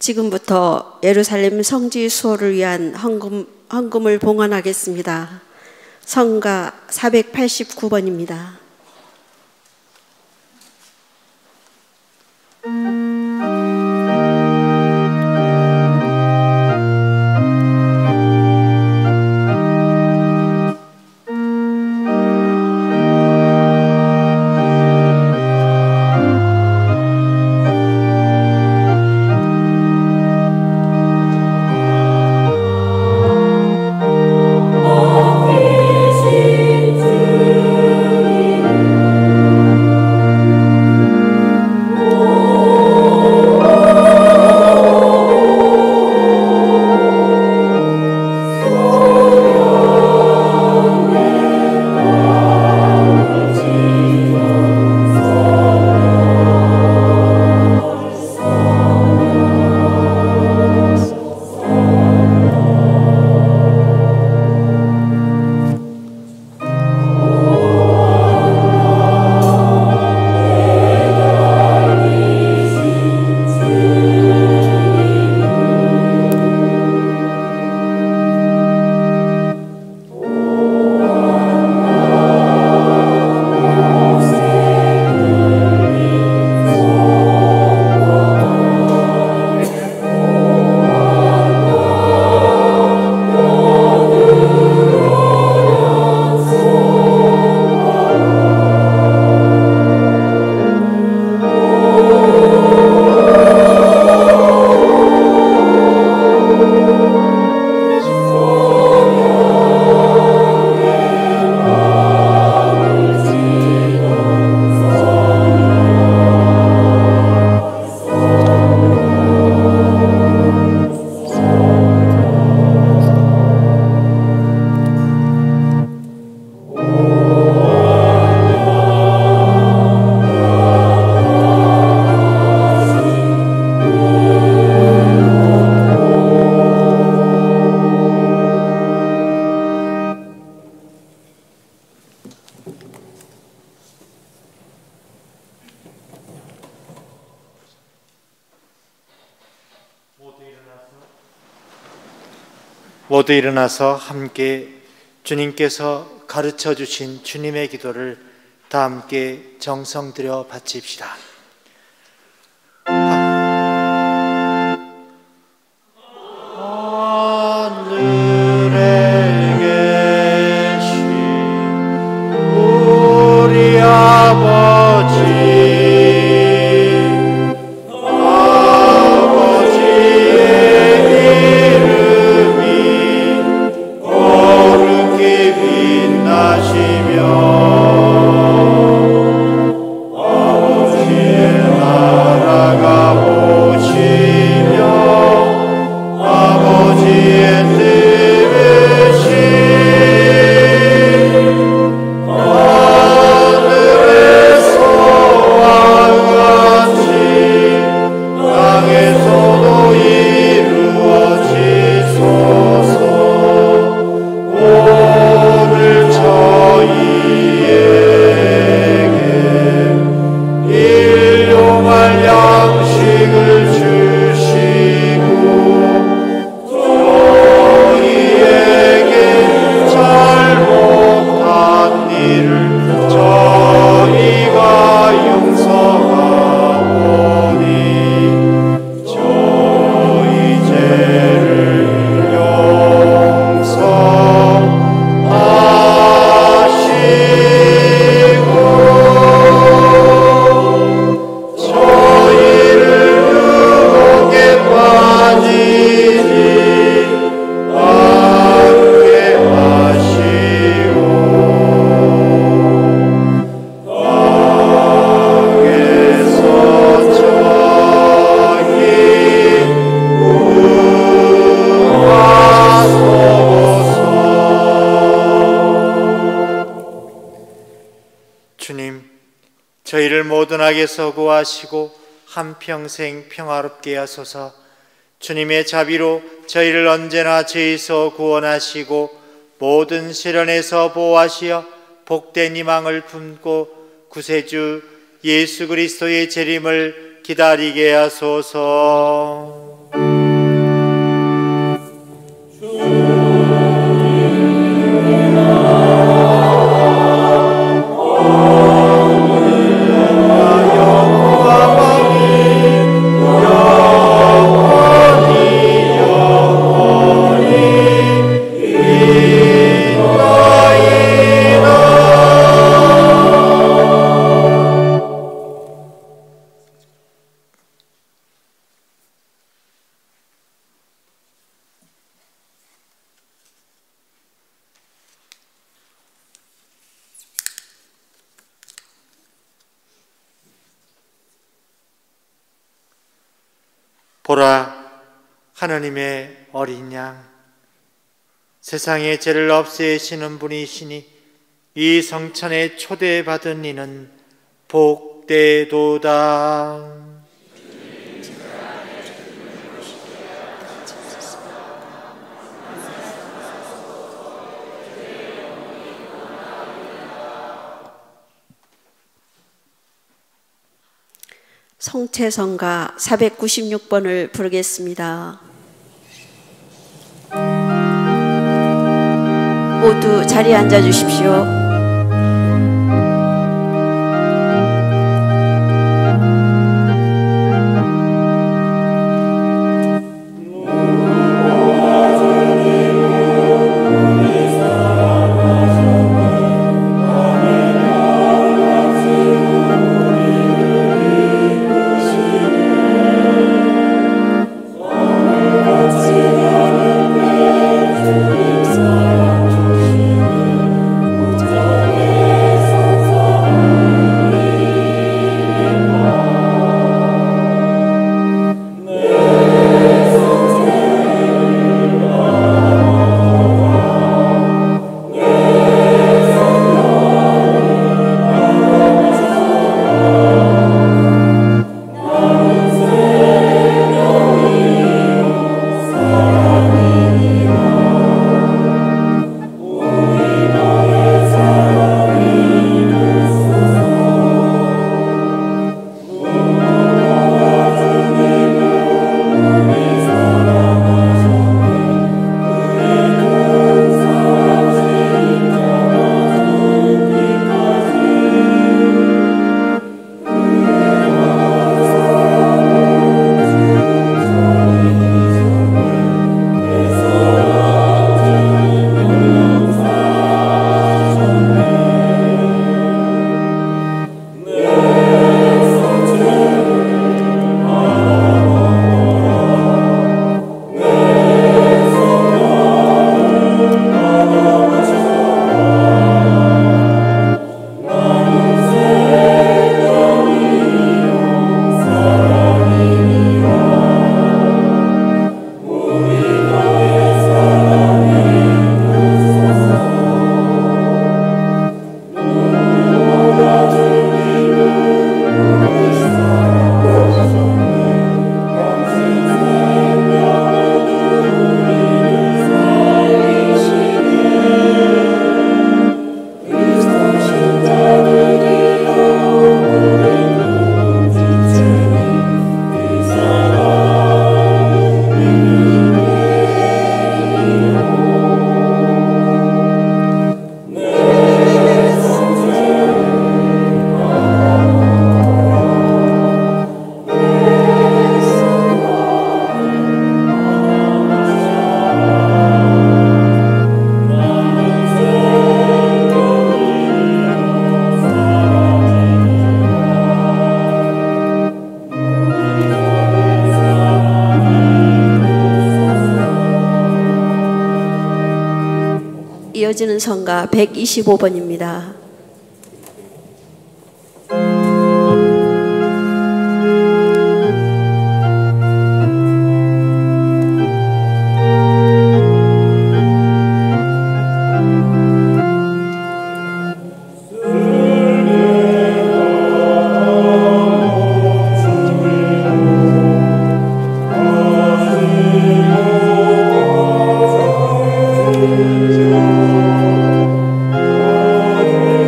지금부터 예루살렘 성지 수호를 위한 헌금을 봉헌하겠습니다. 성가 489번입니다. 모두 일어나서 함께 주님께서 가르쳐 주신 주님의 기도를 다 함께 정성 들여 바칩시다. 하늘에 계신 우리 아버지, 저희를 모든 악에서 구하시고 한평생 평화롭게 하소서. 주님의 자비로 저희를 언제나 죄에서 구원하시고 모든 시련에서 보호하시어 복된 희망을 품고 구세주 예수 그리스도의 재림을 기다리게 하소서. 보라, 하나님의 어린 양, 세상의 죄를 없애시는 분이시니 이 성찬에 초대받은 이는 복되도다. 성체성가 496번을 부르겠습니다. 모두 자리에 앉아 주십시오. 이어지는 성가 125번입니다. 주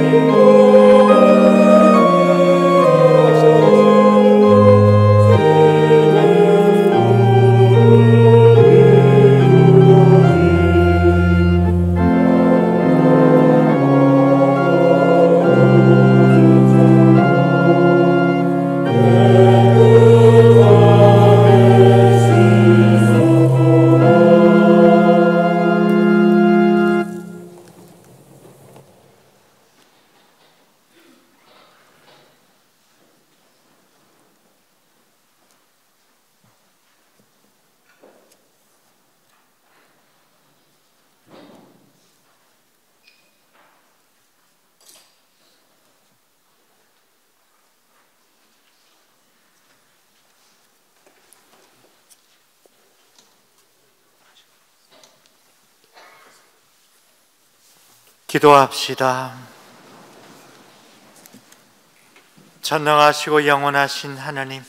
기도합시다. 전능하시고 영원하신 하나님,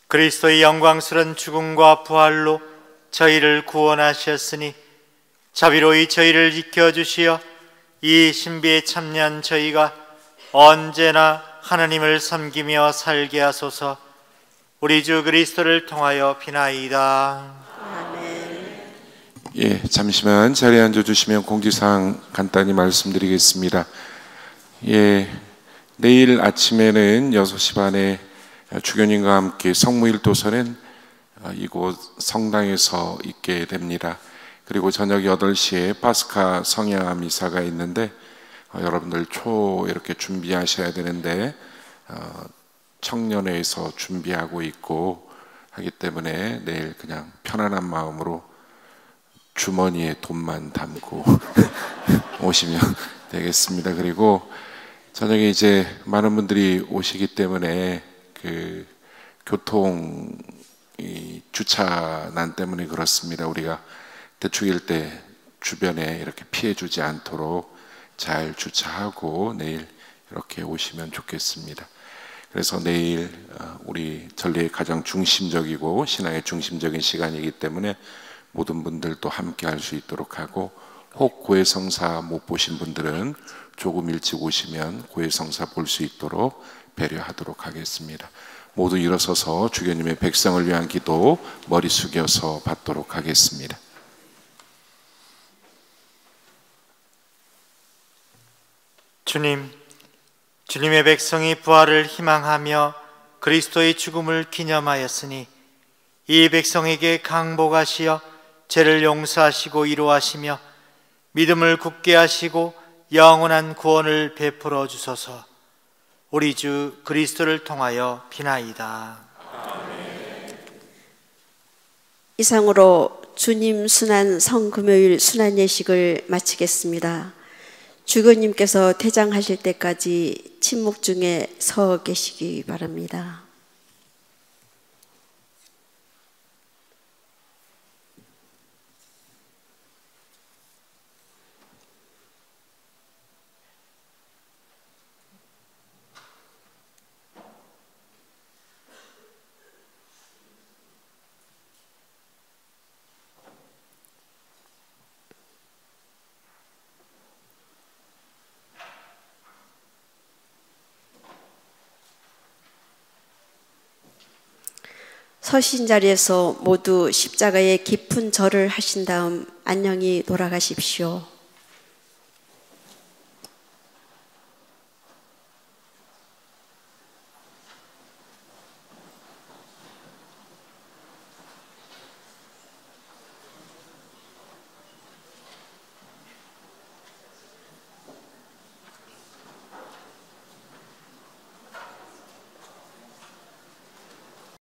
그리스도의 영광스러운 죽음과 부활로 저희를 구원하셨으니 자비로이 저희를 지켜주시어 이 신비에 참여한 저희가 언제나 하나님을 섬기며 살게 하소서. 우리 주 그리스도를 통하여 비나이다. 아멘. 예, 잠시만 자리에 앉아주시면 공지사항 간단히 말씀드리겠습니다. 예, 내일 아침에는 6시 반에 주교님과 함께 성무일도설은 이곳 성당에서 있게 됩니다. 그리고 저녁 8시에 파스카 성야 미사가 있는데 여러분들 이렇게 준비하셔야 되는데 청년회에서 준비하고 있고 하기 때문에 내일 그냥 편안한 마음으로 주머니에 돈만 담고 오시면 되겠습니다. 그리고 저녁에 이제 많은 분들이 오시기 때문에 그 교통 주차난 때문에 그렇습니다. 우리가 대축일 때 주변에 이렇게 피해 주지 않도록 잘 주차하고 내일 이렇게 오시면 좋겠습니다. 그래서 내일 우리 전례의 가장 중심적이고 신앙의 중심적인 시간이기 때문에 모든 분들도 함께 할 수 있도록 하고, 혹 고해성사 못 보신 분들은 조금 일찍 오시면 고해성사 볼 수 있도록 배려하도록 하겠습니다. 모두 일어서서 주교님의 백성을 위한 기도 머리 숙여서 받도록 하겠습니다. 주님, 주님의 백성이 부활을 희망하며 그리스도의 죽음을 기념하였으니 이 백성에게 강복하시어 죄를 용서하시고 위로하시며 믿음을 굳게 하시고 영원한 구원을 베풀어 주소서. 우리 주 그리스도를 통하여 비나이다. 이상으로 주님 순환 성금요일 순환 예식을 마치겠습니다. 주교님께서 퇴장하실 때까지 침묵 중에 서 계시기 바랍니다. 서신 자리에서 모두 십자가에 깊은 절을 하신 다음 안녕히 돌아가십시오.